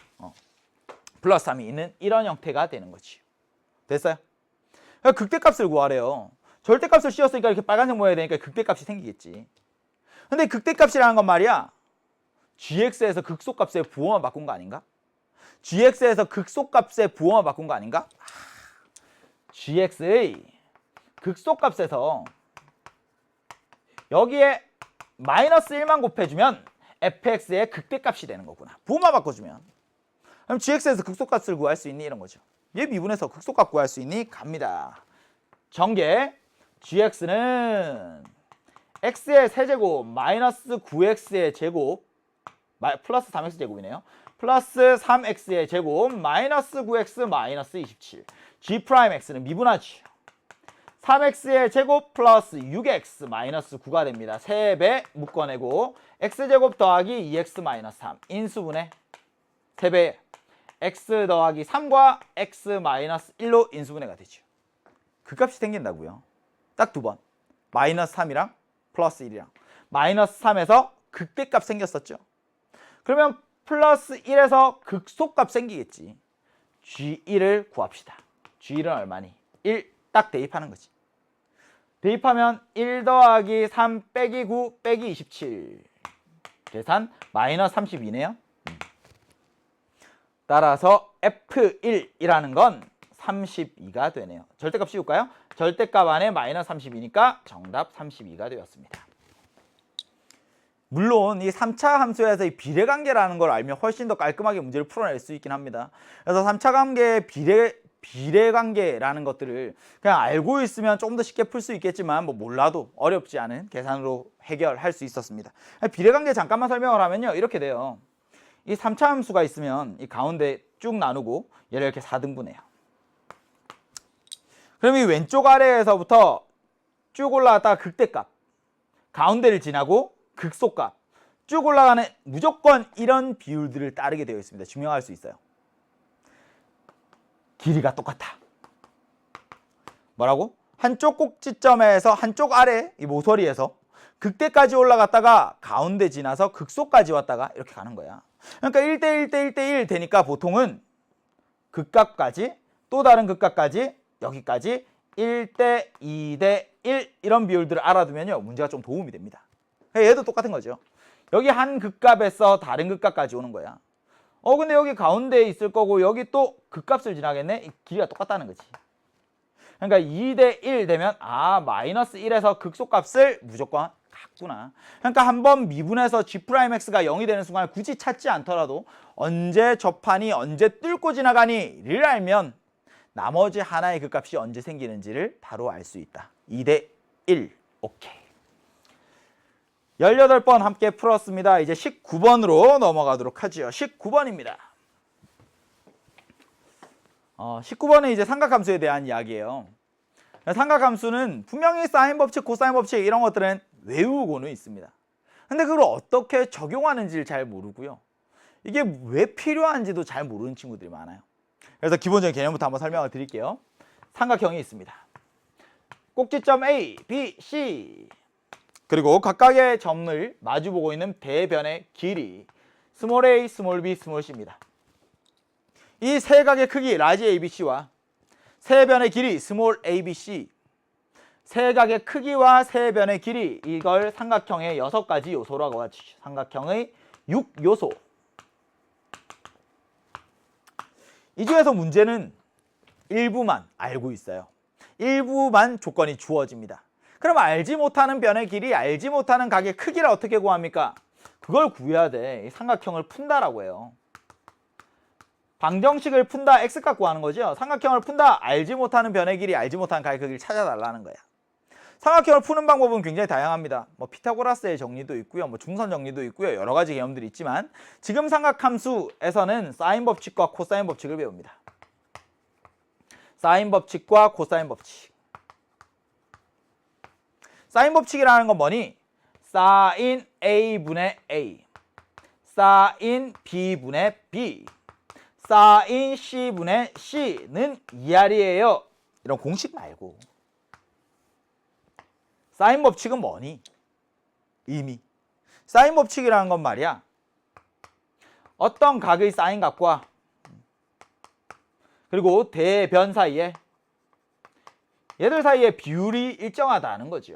플러스 3이 있는 이런 형태가 되는 거지. 됐어요? 그러니까 극대값을 구하래요. 절대값을 씌웠으니까 이렇게 빨간색 모양이 되니까 극대값이 생기겠지. 근데 극대값이라는 건 말이야, gx에서 극소값의 부호만 바꾼 거 아닌가? gx에서 극소값의 부호만 바꾼 거 아닌가? gx의 극소값에서 여기에 마이너스 1만 곱해주면 fx의 극대값이 되는 거구나. 부호만 바꿔주면. 그럼 gx에서 극소값을 구할 수 있니? 이런 거죠. 얘 미분해서 극소값 구할 수 있니? 갑니다. 전개 gx는 x의 세제곱 마이너스 9x의 제곱 플러스 3x 제곱이네요. 플러스 3x의 제곱 마이너스 9x 마이너스 27. g'x는 미분하지. 3x의 제곱 플러스 6x 마이너스 9가 됩니다. 3배 묶어내고 x제곱 더하기 2x 마이너스 3 인수분해 3배 x 더하기 3과 x 마이너스 1로 인수분해가 되죠. 그 값이 생긴다고요. 딱 두 번. 마이너스 3이랑 플러스 1이랑 마이너스 3에서 극대값 생겼었죠. 그러면 플러스 1에서 극소값 생기겠지. G1을 구합시다. G1은 얼마니? 1 딱 대입하는 거지. 대입하면 1 더하기 3 빼기 9 빼기 27. 계산 마이너스 32네요. 따라서 F1이라는 건 32가 되네요. 절대값 씌울까요? 절대값 안에 마이너스 32니까 정답 32가 되었습니다. 물론 이 3차 함수에서 이 비례관계라는 걸 알면 훨씬 더 깔끔하게 문제를 풀어낼 수 있긴 합니다. 그래서 3차 관계의 비례관계라는 것들을 그냥 알고 있으면 좀 더 쉽게 풀 수 있겠지만 뭐 몰라도 어렵지 않은 계산으로 해결할 수 있었습니다. 비례관계 잠깐만 설명을 하면요. 이렇게 돼요. 이 3차 함수가 있으면 이 가운데 쭉 나누고 얘를 이렇게 4등분해요. 그럼 이 왼쪽 아래에서부터 쭉 올라갔다가 극대값, 가운데를 지나고 극소값, 쭉 올라가는 무조건 이런 비율들을 따르게 되어 있습니다. 증명할 수 있어요. 길이가 똑같아. 뭐라고? 한쪽 꼭지점에서 한쪽 아래 이 모서리에서 극대까지 올라갔다가 가운데 지나서 극소까지 왔다가 이렇게 가는 거야. 그러니까 1대1 대1 되니까 보통은 극값까지 또 다른 극값까지 여기까지 1대 2대 1 이런 비율들을 알아두면요. 문제가 좀 도움이 됩니다. 얘도 똑같은 거죠. 여기 한 극값에서 다른 극값까지 오는 거야. 근데 여기 가운데에 있을 거고 여기 또 극값을 지나겠네? 이 길이가 똑같다는 거지. 그러니까 2대 1 되면 마이너스 1에서 극소값을 무조건 같구나. 그러니까 한번 미분해서 G'X가 0이 되는 순간 굳이 찾지 않더라도 언제 접하니 언제 뚫고 지나가니를 알면 나머지 하나의 극값이 언제 생기는지를 바로 알 수 있다. 2대 1. 오케이. 18번 함께 풀었습니다. 이제 19번으로 넘어가도록 하죠. 19번입니다. 19번은 이제 삼각함수에 대한 이야기예요. 삼각함수는 분명히 사인 법칙, 코사인 법칙 이런 것들은 외우고는 있습니다. 근데 그걸 어떻게 적용하는지를 잘 모르고요. 이게 왜 필요한지도 잘 모르는 친구들이 많아요. 그래서 기본적인 개념부터 한번 설명을 드릴게요. 삼각형이 있습니다. 꼭지점 A, B, C 그리고 각각의 점을 마주보고 있는 대변의 길이 스몰 a, 스몰 b, 스몰 c입니다. 이 세 각의 크기 라지 ABC와 세 변의 길이 스몰 ABC 세 각의 크기와 세 변의 길이 이걸 삼각형의 6가지 요소라고 하죠. 삼각형의 6요소. 이 중에서 문제는 일부만 알고 있어요. 일부만 조건이 주어집니다. 그럼 알지 못하는 변의 길이, 알지 못하는 각의 크기를 어떻게 구합니까? 그걸 구해야 돼. 삼각형을 푼다라고 해요. 방정식을 푼다, x값 구하는 거죠. 삼각형을 푼다, 알지 못하는 변의 길이, 알지 못하는 각의 크기를 찾아달라는 거야. 삼각형을 푸는 방법은 굉장히 다양합니다. 피타고라스의 정리도 있고요. 중선 정리도 있고요. 여러 가지 개념들이 있지만 지금 삼각함수에서는 사인 법칙과 코사인 법칙을 배웁니다. 사인 법칙과 코사인 법칙. 사인 법칙이라는 건 뭐니? 사인 A분의 A, 사인 B분의 B, 사인 C분의 C는 2R이에요. 이런 공식 말고 사인 법칙은 뭐니? 이미 사인 법칙이라는 건 말이야. 어떤 각의 사인 값과 그리고 대변 사이에 얘들 사이의 비율이 일정하다는 거죠.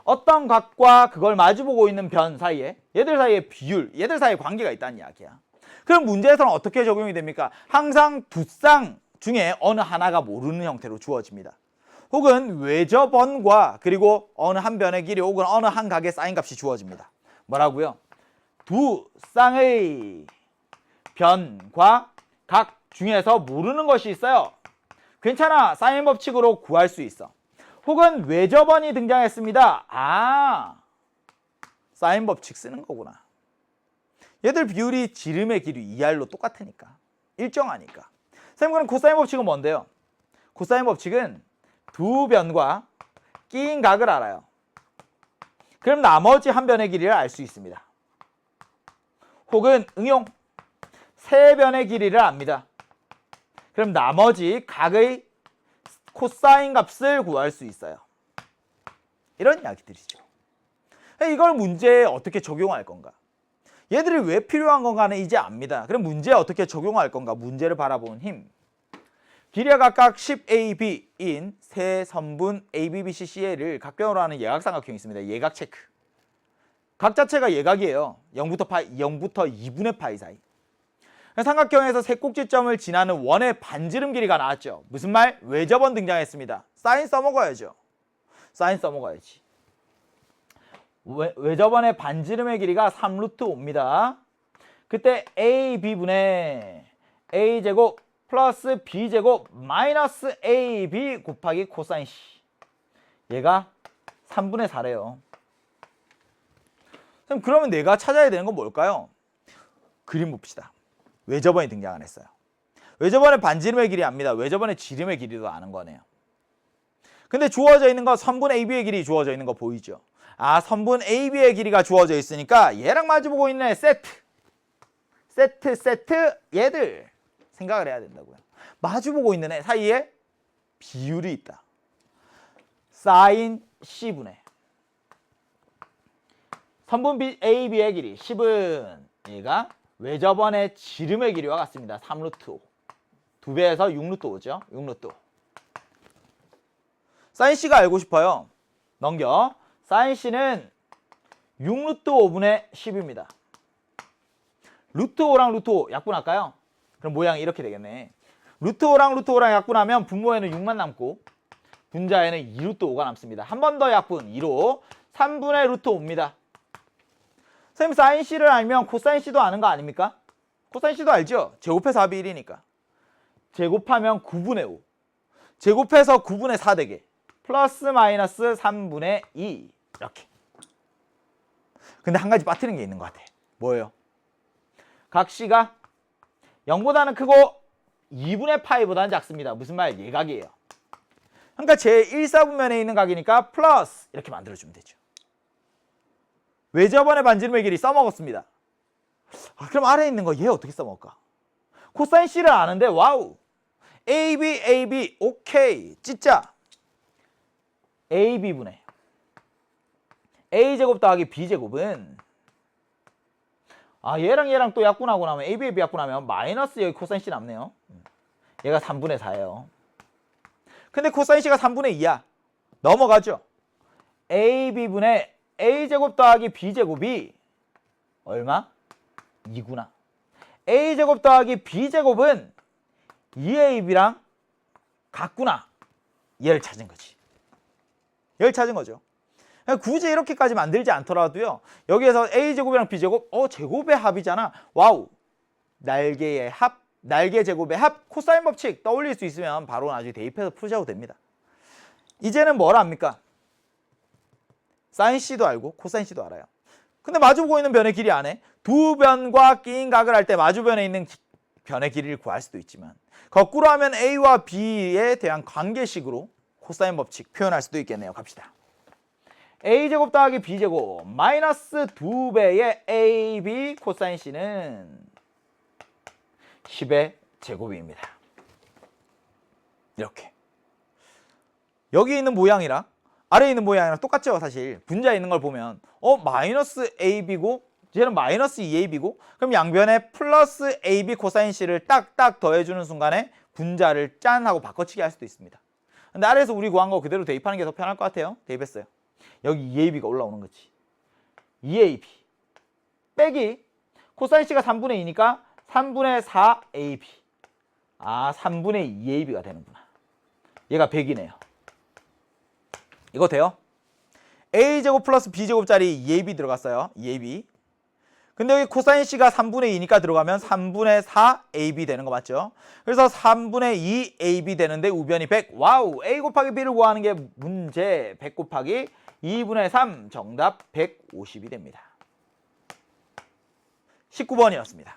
어떤 각과 그걸 마주보고 있는 변 사이에 얘들 사이의 비율, 얘들 사이의 관계가 있다는 이야기야. 그럼 문제에서는 어떻게 적용이 됩니까? 항상 두 쌍 중에 어느 하나가 모르는 형태로 주어집니다. 혹은 외접원과 그리고 어느 한 변의 길이 혹은 어느 한 각의 사인 값이 주어집니다. 뭐라고요? 두 쌍의 변과 각 중에서 모르는 것이 있어요. 괜찮아. 사인 법칙으로 구할 수 있어. 혹은 외접원이 등장했습니다. 사인 법칙 쓰는 거구나. 얘들 비율이 지름의 길이 2R로 똑같으니까. 일정하니까. 선생님, 그럼 코사인 법칙은 뭔데요? 코사인 법칙은 두 변과 끼인 각을 알아요. 그럼 나머지 한 변의 길이를 알 수 있습니다. 혹은 응용 세 변의 길이를 압니다. 그럼 나머지 각의 코사인 값을 구할 수 있어요. 이런 이야기들이죠. 이걸 문제에 어떻게 적용할 건가? 얘들이 왜 필요한 건가는 이제 압니다. 그럼 문제에 어떻게 적용할 건가? 문제를 바라보는 힘. 길이가 각각 10AB인 세 선분 ABBCCA를 각변으로 하는 예각삼각형이 있습니다. 예각 체크. 각 자체가 예각이에요. 0부터 2분의 파이 사이. 삼각형에서 세 꼭지점을 지나는 원의 반지름 길이가 나왔죠. 무슨 말? 외접원 등장했습니다. 사인 써먹어야죠. 사인 써먹어야지. 외접원의 반지름의 길이가 3루트 5입니다. 그때 AB분의 A제곱 플러스 B제곱 마이너스 AB 곱하기 코사인 C. 얘가 3분의 4래요. 그러면 내가 찾아야 되는 건 뭘까요? 그림 봅시다. 외접원이 등장 안 했어요. 외접원의 반지름의 길이 압니다. 외접원의 지름의 길이도 아는 거네요. 근데 주어져 있는 거 선분 AB의 길이 주어져 있는 거 보이죠? 아, 선분 AB의 길이가 주어져 있으니까 얘랑 마주보고 있는 세트 얘들 생각을 해야 된다고요. 마주보고 있는 애 사이에 비율이 있다. 사인 C분의 선분 AB의 길이 10은 얘가 외접원의 지름의 길이와 같습니다. 3루트 5. 2배에서 6루트 5죠. 6루트 5. 사인 C가 알고 싶어요. 넘겨. 사인 C는 6루트 5분의 10입니다. 루트 5랑 루트 5 약분할까요? 그럼 모양이 이렇게 되겠네. 루트 5랑 루트 5랑 약분하면 분모에는 6만 남고 분자에는 2루트 5가 남습니다. 한 번 더 약분 2로 3분의 루트 5입니다. 선생님 사인 C를 알면 코사인 C도 아는 거 아닙니까? 코사인 C도 알죠? 제곱해서 합이 1이니까. 제곱하면 9분의 5. 제곱해서 9분의 4 되게. 플러스 마이너스 3분의 2. 이렇게. 근데 한 가지 빠뜨린 게 있는 것 같아. 뭐예요? 각 C가 0보다는 크고 2분의 파이보다는 작습니다. 무슨 말? 예각이에요. 그러니까 제1사분면에 있는 각이니까 플러스 이렇게 만들어주면 되죠. 외접원의 반지름의 길이 써먹었습니다. 그럼 아래에 있는 거 얘 어떻게 써먹을까? 코사인 C를 아는데 와우. AB 오케이. 찢자. AB분의 A제곱 더하기 B제곱은 얘랑 또 약분하고 나면 AB 약분하면 마이너스 여기 코사인 C 남네요. 얘가 3분의 4예요. 근데 코사인 C가 3분의 2야. 넘어가죠. AB분의 A제곱 더하기 B제곱이 얼마? 2구나. A제곱 더하기 B제곱은 2AB랑 같구나. 얘를 찾은 거지. 얘를 찾은 거죠. 굳이 이렇게까지 만들지 않더라도요. 여기에서 A제곱이랑 B제곱, 제곱의 합이잖아. 와우. 날개의 합, 날개 제곱의 합, 코사인 법칙 떠올릴 수 있으면 바로 나중에 대입해서 풀셔도 됩니다. 이제는 뭘 압니까? 사인 C도 알고 코사인 C도 알아요. 근데 마주보고 있는 변의 길이 안 해. 두 변과 끼인 각을 할 때 마주변에 있는 변의 길이를 구할 수도 있지만 거꾸로 하면 A와 B에 대한 관계식으로 코사인 법칙 표현할 수도 있겠네요. 갑시다. A제곱 더하기 B제곱 마이너스 2배의 AB 코사인 C는 10의 제곱입니다. 이렇게. 여기 있는 모양이랑 아래에 있는 모양이랑 똑같죠. 사실 분자에 있는 걸 보면 마이너스 AB고 얘는 마이너스 2AB고 그럼 양변에 플러스 AB 코사인 C를 딱딱 더해주는 순간에 분자를 짠 하고 바꿔치기 할 수도 있습니다. 근데 아래에서 우리 구한 거 그대로 대입하는 게 더 편할 것 같아요. 대입했어요. 여기 2AB가 올라오는 거지. 2AB 빼기 코사인 C가 3분의 2니까 3분의 4AB. 3분의 2AB가 되는구나. 얘가 100이네요. 이거 돼요? A제곱 플러스 B제곱짜리 2AB 들어갔어요. 2AB. 근데 여기 코사인 C가 3분의 2니까 들어가면 3분의 4AB 되는 거 맞죠? 그래서 3분의 2AB 되는데 우변이 100. 와우! A 곱하기 B를 구하는 게 문제. 100 곱하기 2분의 3. 정답 150이 됩니다. 19번이었습니다.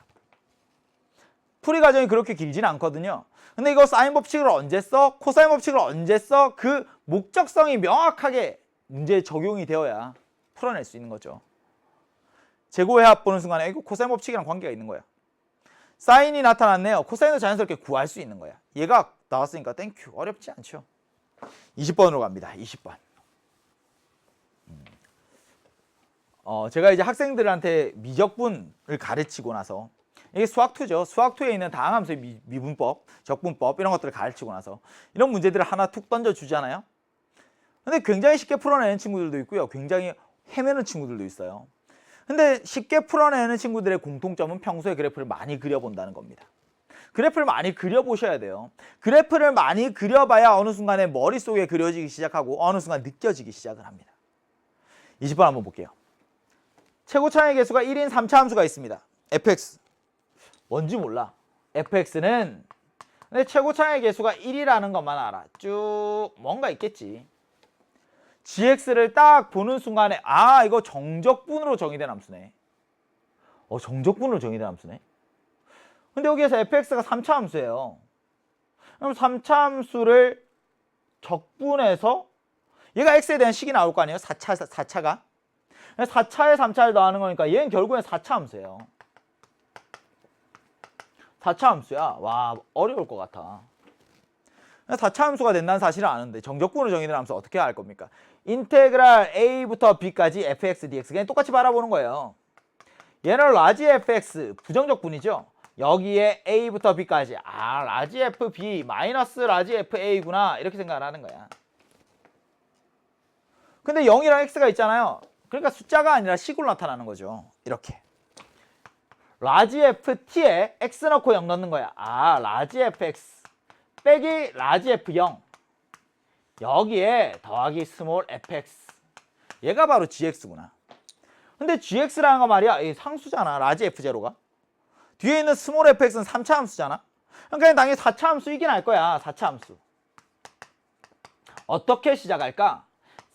풀이 과정이 그렇게 길진 않거든요. 근데 이거 사인 법칙을 언제 써? 코사인 법칙을 언제 써? 그 목적성이 명확하게 문제에 적용이 되어야 풀어낼 수 있는 거죠. 제곱의 합 보는 순간에 이거 코사인 법칙이랑 관계가 있는 거야. 사인이 나타났네요. 코사인을 자연스럽게 구할 수 있는 거야. 얘가 나왔으니까 땡큐. 어렵지 않죠. 20번으로 갑니다. 20번. 제가 이제 학생들한테 미적분을 가르치고 나서 이게 수학2죠. 수학2에 있는 다항함수의 미분법, 적분법 이런 것들을 가르치고 나서 이런 문제들을 하나 툭 던져주잖아요. 근데 굉장히 쉽게 풀어내는 친구들도 있고요. 굉장히 헤매는 친구들도 있어요. 근데 쉽게 풀어내는 친구들의 공통점은 평소에 그래프를 많이 그려본다는 겁니다. 그래프를 많이 그려보셔야 돼요. 그래프를 많이 그려봐야 어느 순간에 머릿속에 그려지기 시작하고 어느 순간 느껴지기 시작을 합니다. 20번 한번 볼게요. 최고차의 개수가 1인 3차 함수가 있습니다. fx. 뭔지 몰라. fx는 근데 최고차의 개수가 1이라는 것만 알아. 쭉 뭔가 있겠지. gx를 딱 보는 순간에 아 이거 정적분으로 정의된 함수네. 정적분으로 정의된 함수네. 근데 여기에서 fx가 3차 함수예요. 그럼 3차 함수를 적분해서 얘가 x에 대한 식이 나올 거 아니에요? 4차가. 4차에 3차를 더하는 거니까 얘는 결국엔 4차 함수예요. 4차 함수야. 와 어려울 것 같아. 4차 함수가 된다는 사실을 아는데 정적분으로 정의된 함수 어떻게 알 겁니까? 인테그랄 a부터 b까지 fx, dx 그냥 똑같이 바라보는 거예요. 얘는 라지 fx 부정적분이죠. 여기에 a부터 b까지 라지 fb 마이너스 라지 fa구나 이렇게 생각을 하는 거야. 근데 0이랑 x가 있잖아요. 그러니까 숫자가 아니라 식으로 나타나는 거죠. 이렇게 라지 ft에 x 넣고 0 넣는 거야. 라지 fx 빼기 라지 f0 여기에 더하기 스몰 fx 얘가 바로 gx구나. 근데 gx라는 거 말이야 이 상수잖아. 라지 f0가 뒤에 있는 스몰 fx는 3차 함수잖아. 그러니까 당연히 4차 함수이긴 할 거야. 4차 함수 어떻게 시작할까?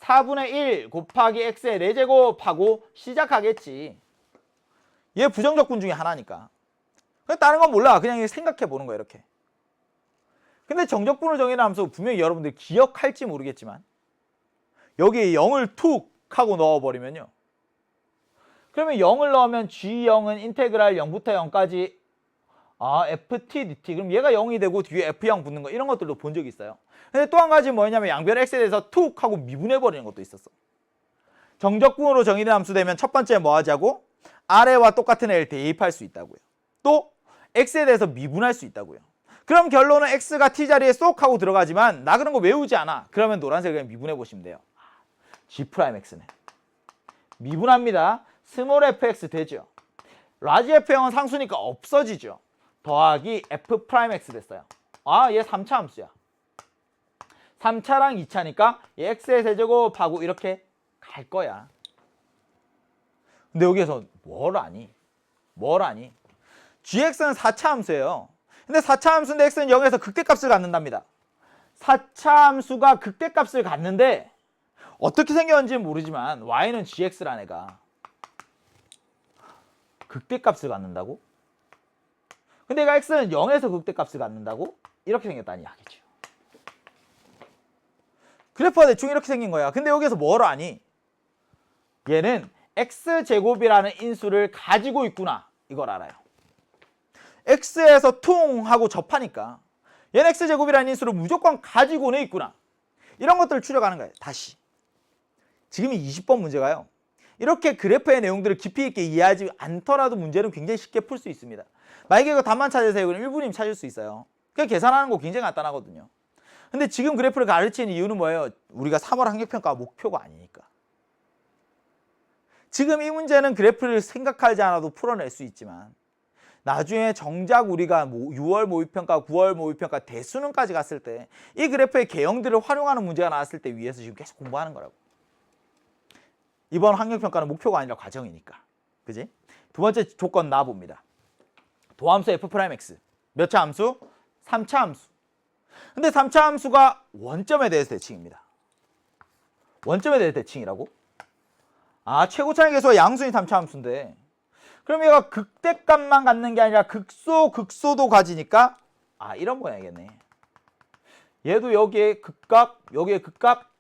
4분의 1 곱하기 x의 4제곱하고 시작하겠지. 얘 부정적분 중에 하나니까. 다른 건 몰라. 그냥 생각해 보는 거야 이렇게. 근데 정적분을 정의는 함수 분명히 여러분들 기억할지 모르겠지만 여기에 0을 툭 하고 넣어버리면요. 그러면 0을 넣으면 g0은 인테그랄 0부터 0까지 ft dt 그럼 얘가 0이 되고 뒤에 f0 붙는 거 이런 것들도 본 적이 있어요. 근데 또 한 가지 뭐냐면 양변 x에 대해서 툭 하고 미분해버리는 것도 있었어. 정적분으로 정의된 함수 되면 첫 번째 뭐 하자고? 아래와 똑같은 애를 대입할 수 있다고요. 또 x에 대해서 미분할 수 있다고요. 그럼 결론은 x가 t 자리에 쏙 하고 들어가지만 나 그런 거 외우지 않아. 그러면 노란색을 그냥 미분해 보시면 돼요. g'x는 미분합니다. 스몰 fx 되죠. 라지 f0은 상수니까 없어지죠. 더하기 f'x 됐어요. 얘 3차 함수야. 3차랑 2차니까 얘 x의 세제곱하고 이렇게 갈 거야. 근데 여기에서 뭘 아니? gx는 4차 함수예요. 근데 4차 함수인데 x는 0에서 극대값을 갖는답니다. 4차 함수가 극대값을 갖는데 어떻게 생겼는지는 모르지만 y는 gx란 애가 극대값을 갖는다고? 근데 얘가 x는 0에서 극대값을 갖는다고? 이렇게 생겼다는 이야기죠. 그래프가 대충 이렇게 생긴 거야. 근데 여기서 뭘 아니? 얘는 x제곱이라는 인수를 가지고 있구나. 이걸 알아요. x에서 퉁 하고 접하니까 얘는 x제곱이라는 인수를 무조건 가지고는 있구나. 이런 것들을 추려가는 거예요. 다시. 지금 이 20번 문제가요. 이렇게 그래프의 내용들을 깊이 있게 이해하지 않더라도 문제는 굉장히 쉽게 풀 수 있습니다. 만약에 이거 답만 찾으세요. 그럼 1분이면 찾을 수 있어요. 그냥 계산하는 거 굉장히 간단하거든요. 근데 지금 그래프를 가르치는 이유는 뭐예요? 우리가 3월 학력평가 목표가 아니니까. 지금 이 문제는 그래프를 생각하지 않아도 풀어낼 수 있지만 나중에 정작 우리가 6월 모의평가, 9월 모의평가 대수능까지 갔을 때 이 그래프의 개형들을 활용하는 문제가 나왔을 때 위해서 지금 계속 공부하는 거라고. 이번 학력평가는 목표가 아니라 과정이니까. 그지? 두 번째 조건 나와봅니다. 도함수 f'x. 몇 차 함수? 3차 함수. 근데 3차 함수가 원점에 대해서 대칭입니다. 원점에 대해서 대칭이라고? 최고차의 개수가 양수인 3차 함수인데 그럼 얘가 극대값만 갖는 게 아니라 극소도 가지니까 이런 모양이겠네. 얘도 여기에 극값, 여기에 극값.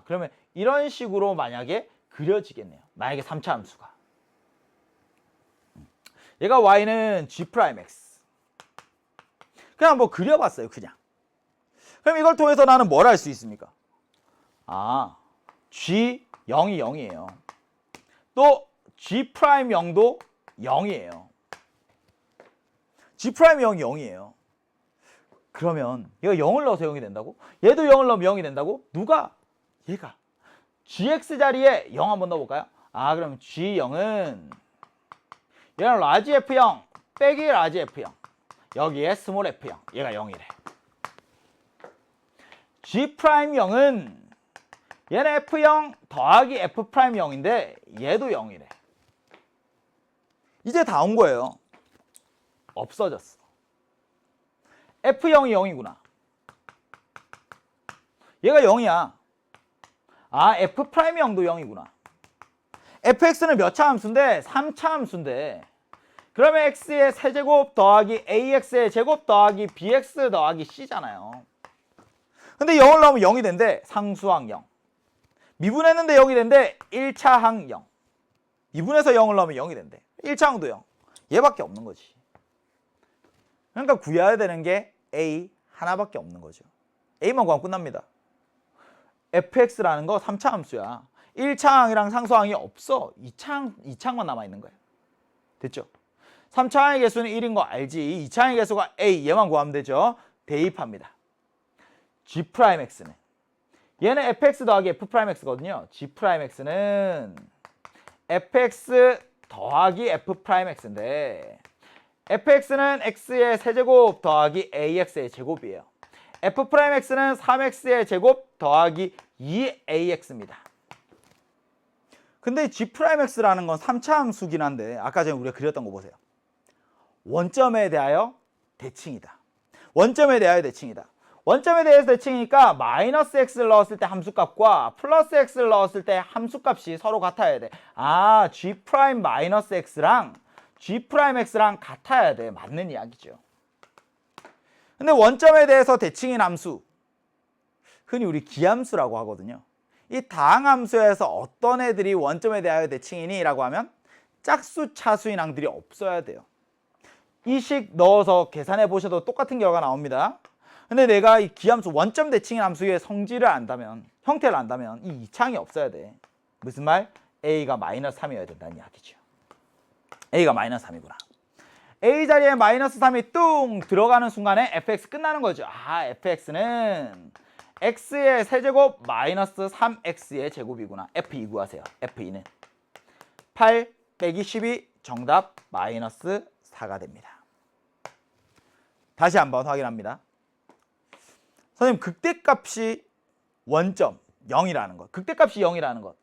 그러면 이런 식으로 만약에 그려지겠네요. 만약에 3차 함수가. 얘가 y는 g'x. 그냥 뭐 그려봤어요. 그냥. 그럼 이걸 통해서 나는 뭘 할 수 있습니까? g 0이 0이에요. 또 G'0도 0이에요. G'0이 0이에요. 그러면 얘가 0을 넣어서 0이 된다고? 얘도 0을 넣으면 0이 된다고? 누가? 얘가. GX 자리에 0 한번 넣어볼까요? 아, 그럼 G0은 얘는 라지 F0 빼기 라지 F0. 여기에 스몰 F0. 얘가 0이래. G'0은 얘는 F0 더하기 F'0인데 얘도 0이래. 이제 다 온 거예요. 없어졌어. F0이 0이구나. 얘가 0이야. 아, F'이 0도 0이구나. fx는 몇 차 함수인데? 3차 함수인데. 그러면 x의 세제곱 더하기 ax의 제곱 더하기 bx 더하기 c잖아요. 근데 0을 넣으면 0이 된대. 상수항 0. 미분했는데 0이 된대. 1차항 0. 미분해서 0을 넣으면 0이 된대. 1차항도 0. 얘밖에 없는 거지. 그러니까 구해야 되는 게 A 하나밖에 없는 거죠. A만 구하면 끝납니다. fx라는 거 3차 함수야. 1차항이랑 상수항이 없어. 2차항만 남아있는 거예요. 됐죠? 3차항의 개수는 1인 거 알지? 2차항의 개수가 A, 얘만 구하면 되죠? 대입합니다. G'X는 얘는 fx 더하기 f'x거든요. G'X는 fx 더하기 f'x인데 fx는 x의 세제곱 더하기 ax의 제곱이에요. f'x는 3x의 제곱 더하기 2ax입니다. 근데 G'X라는 건 3차 함수긴 한데 아까 전에 우리가 그렸던 거 보세요. 원점에 대하여 대칭이다. 원점에 대하여 대칭이다. 원점에 대해서 대칭이니까 마이너스 x를 넣었을 때 함수값과 플러스 x를 넣었을 때 함수값이 서로 같아야 돼. 아, G' 마이너스 x랑 G'X랑 같아야 돼. 맞는 이야기죠. 근데 원점에 대해서 대칭인 함수, 흔히 우리 기함수라고 하거든요. 이 다항함수에서 어떤 애들이 원점에 대하여 대칭이니? 라고 하면 짝수, 차수인 항들이 없어야 돼요. 이 식 넣어서 계산해 보셔도 똑같은 결과가 나옵니다. 근데 내가 이 기함수, 원점 대칭인 함수의 성질을 안다면, 형태를 안다면 이 2차항이 없어야 돼. 무슨 말? A가 마이너스 3이어야 된다는 이야기죠. A가 마이너스 3이구나. A 자리에 마이너스 3이 뚱 들어가는 순간에 fx 끝나는 거죠. 아, fx는 x의 세제곱 마이너스 3x의 제곱이구나. f2 구하세요. f2는 8 빼기 12 정답 마이너스 4가 됩니다. 다시 한번 확인합니다. 선생님, 극대값이 원점 0이라는 것. 극대값이 0이라는 것.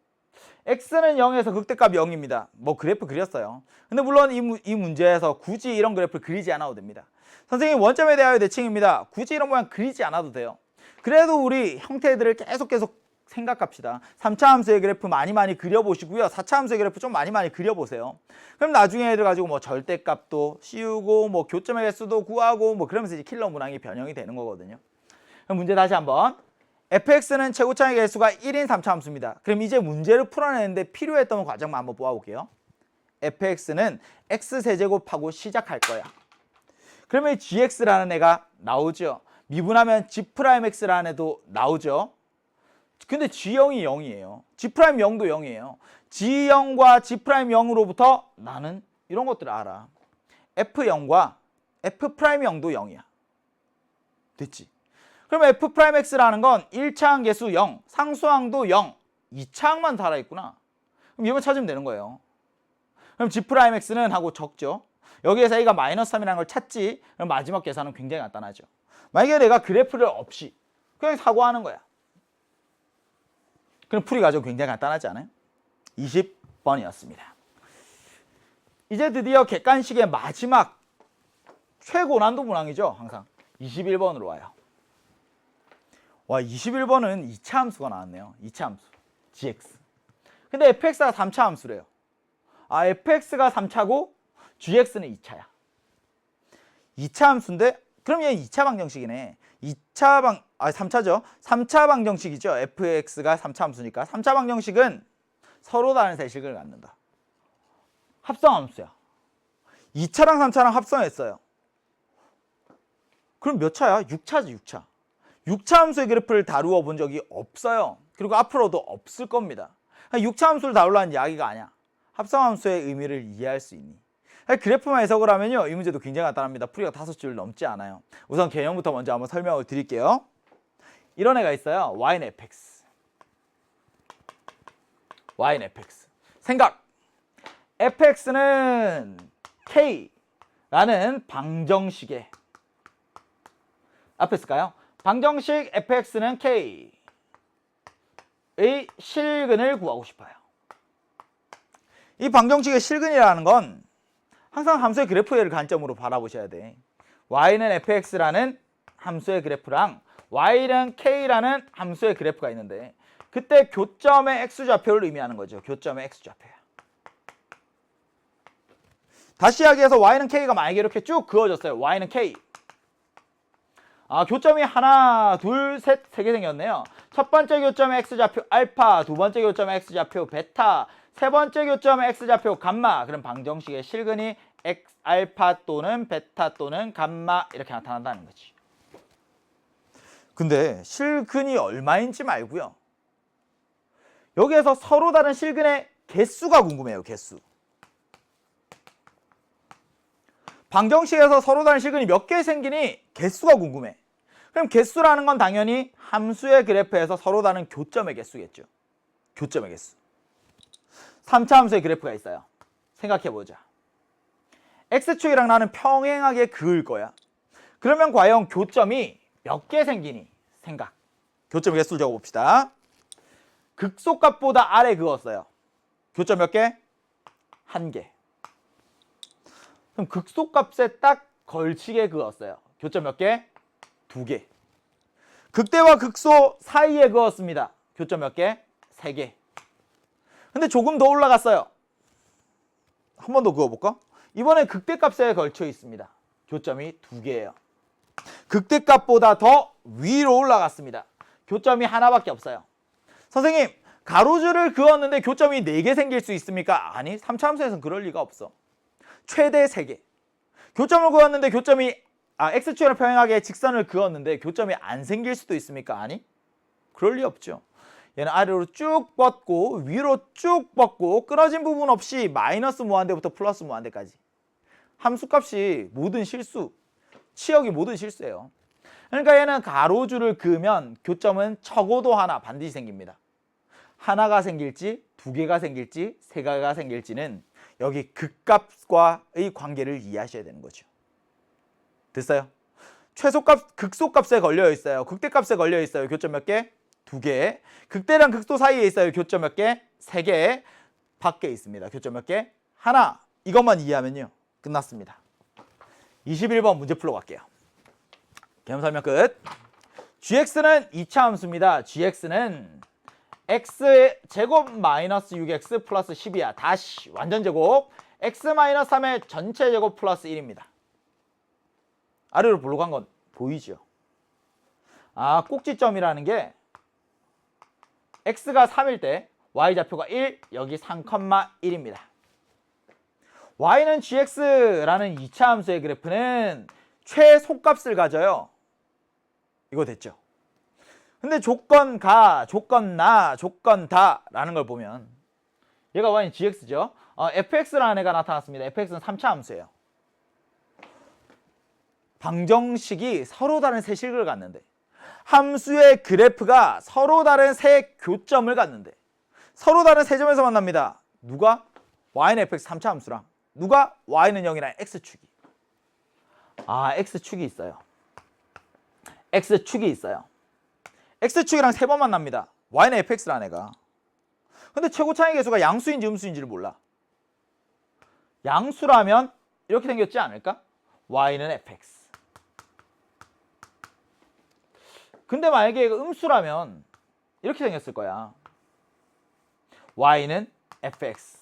x는 0에서 극대값 0입니다. 뭐 그래프 그렸어요. 근데 물론 이 문제에서 굳이 이런 그래프를 그리지 않아도 됩니다. 선생님, 원점에 대하여 대칭입니다. 굳이 이런 모양 그리지 않아도 돼요. 그래도 우리 형태들을 계속 생각합시다. 3차 함수의 그래프 많이 그려보시고요. 4차 함수의 그래프 좀 많이 그려보세요. 그럼 나중에 애들 가지고 뭐 절대값도 씌우고 뭐 교점의 개수도 구하고 뭐 그러면서 이제 킬러 문항이 변형이 되는 거거든요. 그럼 문제 다시 한번. fx는 최고차의 개수가 1인 3차 함수입니다. 그럼 이제 문제를 풀어내는데 필요했던 과정만 한번 뽑아볼게요. fx는 x세제곱하고 시작할 거야. 그러면 gx라는 애가 나오죠. 미분하면 G'X라는 애도 나오죠. 근데 G0이 0이에요. G'0도 0이에요. G0과 G'0으로부터 나는 이런 것들을 알아. F0과 F'0도 0이야. 됐지? 그럼 F'X라는 건 1차항 개수 0, 상수항도 0, 2차항만 살아있구나. 그럼 이거 찾으면 되는 거예요. 그럼 G'X는 하고 적죠. 여기에서 A가 마이너스 3이라는 걸 찾지. 그럼 마지막 계산은 굉장히 간단하죠. 만약에 내가 그래프를 없이 그냥 사고하는 거야. 그럼 풀이 가지고 굉장히 간단하지 않아요? 20번이었습니다. 이제 드디어 객관식의 마지막 최고난도 문항이죠. 항상 21번으로 와요. 와, 21번은 2차 함수가 나왔네요. 2차 함수 gx. 근데 fx가 3차 함수래요. 아, fx가 3차고 gx는 2차야. 2차 함수인데 그럼 얘 2차 방정식이네. 3차죠. 3차 방정식이죠. fx가 3차 함수니까. 3차 방정식은 서로 다른 세식을 갖는다. 합성 함수야. 2차랑 3차랑 합성했어요. 그럼 몇 차야? 6차지, 6차. 6차 함수의 그래프를 다루어 본 적이 없어요. 그리고 앞으로도 없을 겁니다. 6차 함수를 다루려는 이야기가 아니야. 합성함수의 의미를 이해할 수 있니? 그래프만 해석을 하면요, 이 문제도 굉장히 간단합니다. 풀이가 5줄 넘지 않아요. 우선 개념부터 먼저 한번 설명을 드릴게요. 이런 애가 있어요. y는 fx. y는 fx. 생각! fx는 k라는 방정식의 앞에 쓸까요? 방정식 fx는 k의 실근을 구하고 싶어요. 이 방정식의 실근이라는 건 항상 함수의 그래프를 관점으로 바라보셔야 돼. y는 fx라는 함수의 그래프랑 y는 k라는 함수의 그래프가 있는데 그때 교점의 x좌표를 의미하는 거죠. 교점의 x좌표야. 다시 이야기해서 y는 k가 만약에 이렇게 쭉 그어졌어요. y는 k. 교점이 하나, 둘, 셋, 세 개 생겼네요. 첫 번째 교점의 x좌표 알파, 두 번째 교점의 x좌표 베타, 세 번째 교점의 x좌표 감마. 그럼 방정식의 실근이 알파 또는 베타 또는 감마 이렇게 나타난다는 거지. 근데 실근이 얼마인지 말고요. 여기에서 서로 다른 실근의 개수가 궁금해요. 개수. 방정식에서 서로 다른 실근이 몇 개 생기니 개수가 궁금해. 그럼 개수라는 건 당연히 함수의 그래프에서 서로 다른 교점의 개수겠죠. 교점의 개수. 3차 함수의 그래프가 있어요. 생각해보자. x축이랑 나는 평행하게 그을 거야. 그러면 과연 교점이 몇 개 생기니? 생각. 교점의 개수를 적어봅시다. 극소값보다 아래 그었어요. 교점 몇 개? 1개. 그럼 극소값에 딱 걸치게 그었어요. 교점 몇 개? 2개. 극대와 극소 사이에 그었습니다. 교점 몇 개? 3개. 근데 조금 더 올라갔어요. 한 번 더 그어볼까? 이번엔 극대값에 걸쳐 있습니다. 교점이 2개예요. 극대값보다 더 위로 올라갔습니다. 교점이 하나밖에 없어요. 선생님, 가로줄을 그었는데 교점이 4개 생길 수 있습니까? 아니, 3차 함수에서는 그럴 리가 없어. 최대 3개. 교점을 그었는데 교점이 x축이랑 평행하게 직선을 그었는데 교점이 안 생길 수도 있습니까? 아니, 그럴 리 없죠. 얘는 아래로 쭉 뻗고 위로 쭉 뻗고 끊어진 부분 없이 마이너스 무한대부터 플러스 무한대까지. 함수값이 모든 실수, 치역이 모든 실수예요. 그러니까 얘는 가로줄을 그으면 교점은 적어도 하나 반드시 생깁니다. 하나가 생길지 2개가 생길지 3개가 생길지는 여기 극값과의 관계를 이해하셔야 되는 거죠. 됐어요? 최소값, 극소값에 걸려 있어요. 극대값에 걸려 있어요. 교점 몇 개? 2개. 극대랑 극소 사이에 있어요. 교점 몇 개? 3개. 밖에 있습니다. 교점 몇 개? 하나. 이것만 이해하면요, 끝났습니다. 21번 문제 풀러 갈게요. 개념 설명 끝. gx는 2차 함수입니다. gx는 x제곱 마이너스 6x 플러스 10이야. 다시 완전 제곱. x 마이너스 3의 전체 제곱 플러스 1입니다. 아래로 볼록한 건 보이죠? 꼭지점이라는 게 x가 3일 때 y좌표가 1, 여기 3,1입니다. y는 gx라는 2차 함수의 그래프는 최소값을 가져요. 이거 됐죠? 근데 조건 가, 조건 나, 조건 다 라는 걸 보면 얘가 y는 gx죠. fx라는 애가 나타났습니다. fx는 3차 함수예요. 방정식이 서로 다른 세 실근을 갖는데 함수의 그래프가 서로 다른 세 교점을 갖는데 서로 다른 세 점에서 만납니다. 누가? y는 fx 3차 함수랑 누가? y는 0이랑 x축이. x축이 있어요. x축이 있어요. x축이랑 3번 만납니다. y는 fx라는 애가. 근데 최고차의 계수가 양수인지 음수인지를 몰라. 양수라면 이렇게 생겼지 않을까? y는 fx. 근데 만약에 이거 음수라면 이렇게 생겼을 거야. y는 fx.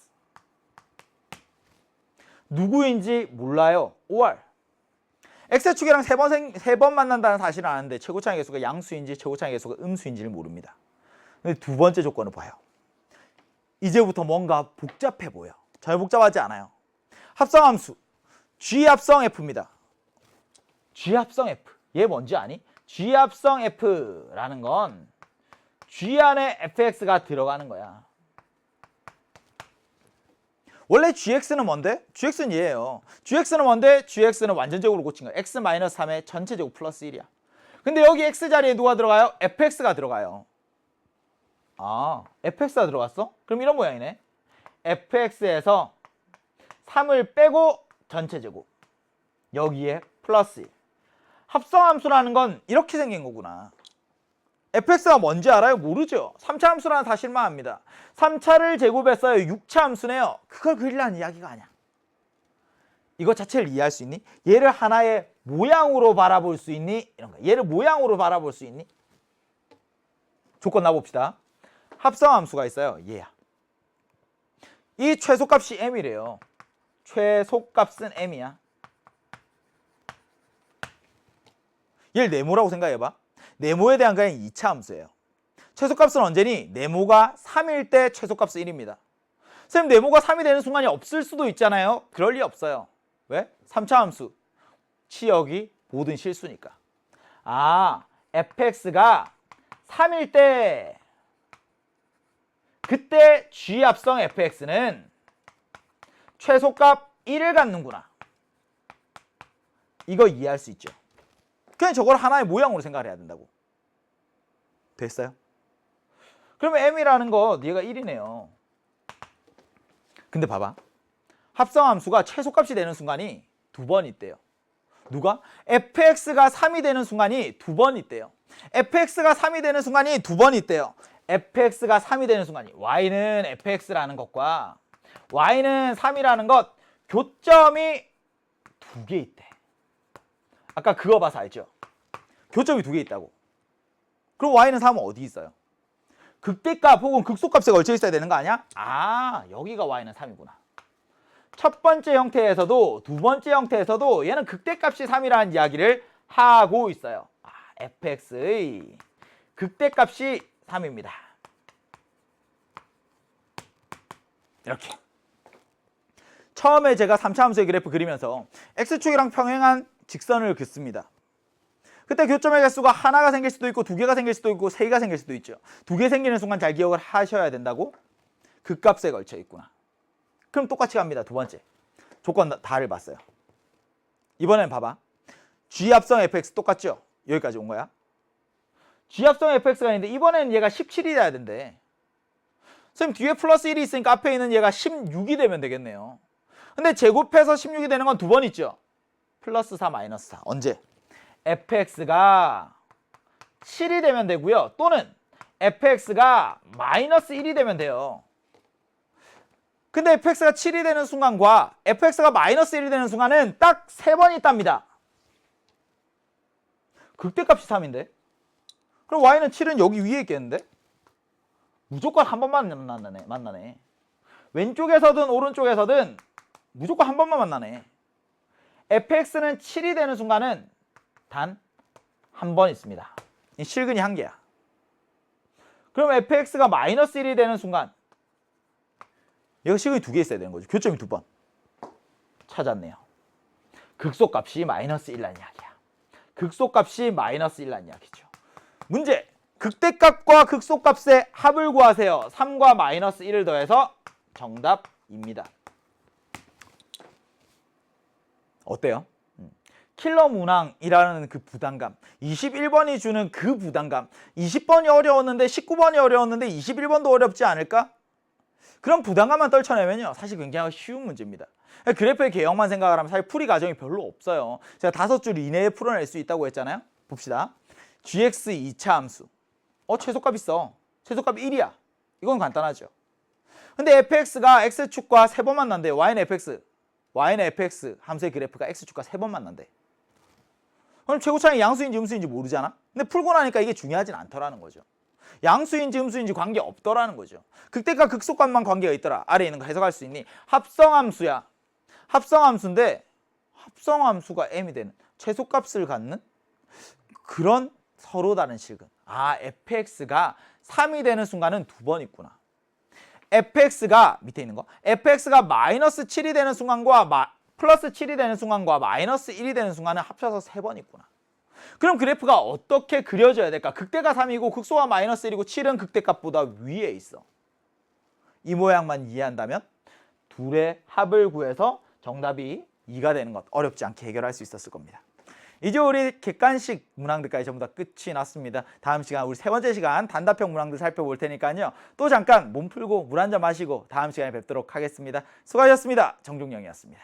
누구인지 몰라요. 5월. x축이랑 3번 만난다는 사실은 아는데 최고차의 계수가 양수인지 최고차의 계수가 음수인지를 모릅니다. 근데 두 번째 조건을 봐요. 이제부터 뭔가 복잡해 보여. 전혀 복잡하지 않아요. 합성함수 G 합성 F입니다. G 합성 F. 얘 뭔지 아니? G 합성 F라는 건 G 안에 fx가 들어가는 거야. 원래 gx는 뭔데? gx는 얘예요. gx는 뭔데? gx는 완전적으로 고친 거야. x-3의 전체제곱 플러스 1이야. 근데 여기 x 자리에 누가 들어가요? fx가 들어가요. 아, fx가 들어갔어? 그럼 이런 모양이네. fx에서 3을 빼고 전체제곱. 여기에 플러스 1. 합성함수라는 건 이렇게 생긴 거구나. fx가 뭔지 알아요? 모르죠. 3차 함수라는 사실만 압니다. 3차를 제곱했어요. 6차 함수네요. 그걸 그리려는 이야기가 아니야. 이거 자체를 이해할 수 있니? 얘를 하나의 모양으로 바라볼 수 있니? 이런 거. 얘를 모양으로 바라볼 수 있니? 조건 놔봅시다. 합성함수가 있어요. 얘야. 이 최소값이 m이래요. 최소값은 m이야. 얘를 네모라고 생각해봐. 네모에 대한 그냥 2차 함수예요. 최소값은 언제니? 네모가 3일 때 최소값은 1입니다. 선생님, 네모가 3이 되는 순간이 없을 수도 있잖아요. 그럴 리 없어요. 왜? 3차 함수. 치역이 모든 실수니까. 아, fx가 3일 때 그때 g 합성 fx는 최소값 1을 갖는구나. 이거 이해할 수 있죠. 그냥 저걸 하나의 모양으로 생각을 해야 된다고. 됐어요? 그러면 m이라는 거 얘가 1이네요. 근데 봐봐. 합성함수가 최소값이 되는 순간이 두 번 있대요. 누가? fx가 3이 되는 순간이 두 번 있대요. fx가 3이 되는 순간이 두 번 있대요. fx가 3이 되는 순간이 y는 fx라는 것과 y는 3이라는 것 교점이 두 개 있대. 아까 그거 봐서 알죠? 교점이 두 개 있다고. 그럼 y는 3은 어디 있어요? 극대값 혹은 극소값에 걸쳐 있어야 되는 거 아니야? 아, 여기가 y는 3이구나. 첫 번째 형태에서도 두 번째 형태에서도 얘는 극대값이 3이라는 이야기를 하고 있어요. 아, fx의 극대값이 3입니다. 이렇게. 처음에 제가 3차 함수의 그래프 그리면서 x축이랑 평행한 직선을 긋습니다. 그때 교점의 개수가 하나가 생길 수도 있고 두 개가 생길 수도 있고 세 개가 생길 수도 있죠. 두 개 생기는 순간 잘 기억을 하셔야 된다고. 극값에 걸쳐 있구나. 그럼 똑같이 갑니다. 두 번째. 조건 다를 봤어요. 이번엔 봐봐. g 합성 fx 똑같죠? 여기까지 온 거야. g 합성 fx가 있는데 이번엔 얘가 17이 돼야 된대. 선생님, 뒤에 플러스 1이 있으니까 앞에 있는 얘가 16이 되면 되겠네요. 근데 제곱해서 16이 되는 건 두 번 있죠. 플러스 4 마이너스 4. 언제? fx가 7이 되면 되고요. 또는 fx가 마이너스 1이 되면 돼요. 근데 fx가 7이 되는 순간과 fx가 마이너스 1이 되는 순간은 딱 세 번 있답니다. 극대값이 3인데? 그럼 y는 7은 여기 위에 있겠는데? 무조건 한 번만 만나네. 왼쪽에서든 오른쪽에서든 무조건 한 번만 만나네. fx는 7이 되는 순간은 단 한 번 있습니다. 이 실근이 한 개야. 그럼 fx가 마이너스 1이 되는 순간 얘가 실근이 두 개 있어야 되는 거죠. 교점이 두 번. 찾았네요. 극소값이 마이너스 1라는 이야기야. 극소값이 마이너스 1라는 이야기죠. 문제! 극대값과 극소값의 합을 구하세요. 3과 마이너스 1을 더해서 정답입니다. 어때요? 킬러 문항이라는 그 부담감, 21번이 주는 그 부담감, 20번이 어려웠는데 19번이 어려웠는데 21번도 어렵지 않을까? 그런 부담감만 떨쳐내면요, 사실 굉장히 쉬운 문제입니다. 그래프의 개형만 생각을 하면 사실 풀이 과정이 별로 없어요. 제가 5줄 이내에 풀어낼 수 있다고 했잖아요. 봅시다. gx 2차 함수. 최소값 있어. 최소값 1이야. 이건 간단하죠. 근데 fx가 x축과 3번 만난대. y는 fx 함수의 그래프가 x축과 3번 만난대. 그럼 최고차이 양수인지 음수인지 모르잖아. 근데 풀고 나니까 이게 중요하진 않더라는 거죠. 양수인지 음수인지 관계 없더라는 거죠. 극대값 극소값만 관계가 있더라. 아래에 있는 거 해석할 수 있니? 합성함수야. 합성함수인데 합성함수가 m이 되는 최소값을 갖는 그런 서로 다른 실근. 아, fx가 3이 되는 순간은 두 번 있구나. fx가 밑에 있는 거. fx가 마이너스 7이 되는 순간과 플러스 7이 되는 순간과 마이너스 1이 되는 순간은 합쳐서 세 번 있구나. 그럼 그래프가 어떻게 그려져야 될까? 극대가 3이고 극소가 마이너스 1이고 7은 극대값보다 위에 있어. 이 모양만 이해한다면 둘의 합을 구해서 정답이 2가 되는 것 어렵지 않게 해결할 수 있었을 겁니다. 이제 우리 객관식 문항들까지 전부 다 끝이 났습니다. 다음 시간 우리 세 번째 시간 단답형 문항들 살펴볼 테니까요. 또 잠깐 몸 풀고 물 한 잔 마시고 다음 시간에 뵙도록 하겠습니다. 수고하셨습니다. 정종영이었습니다.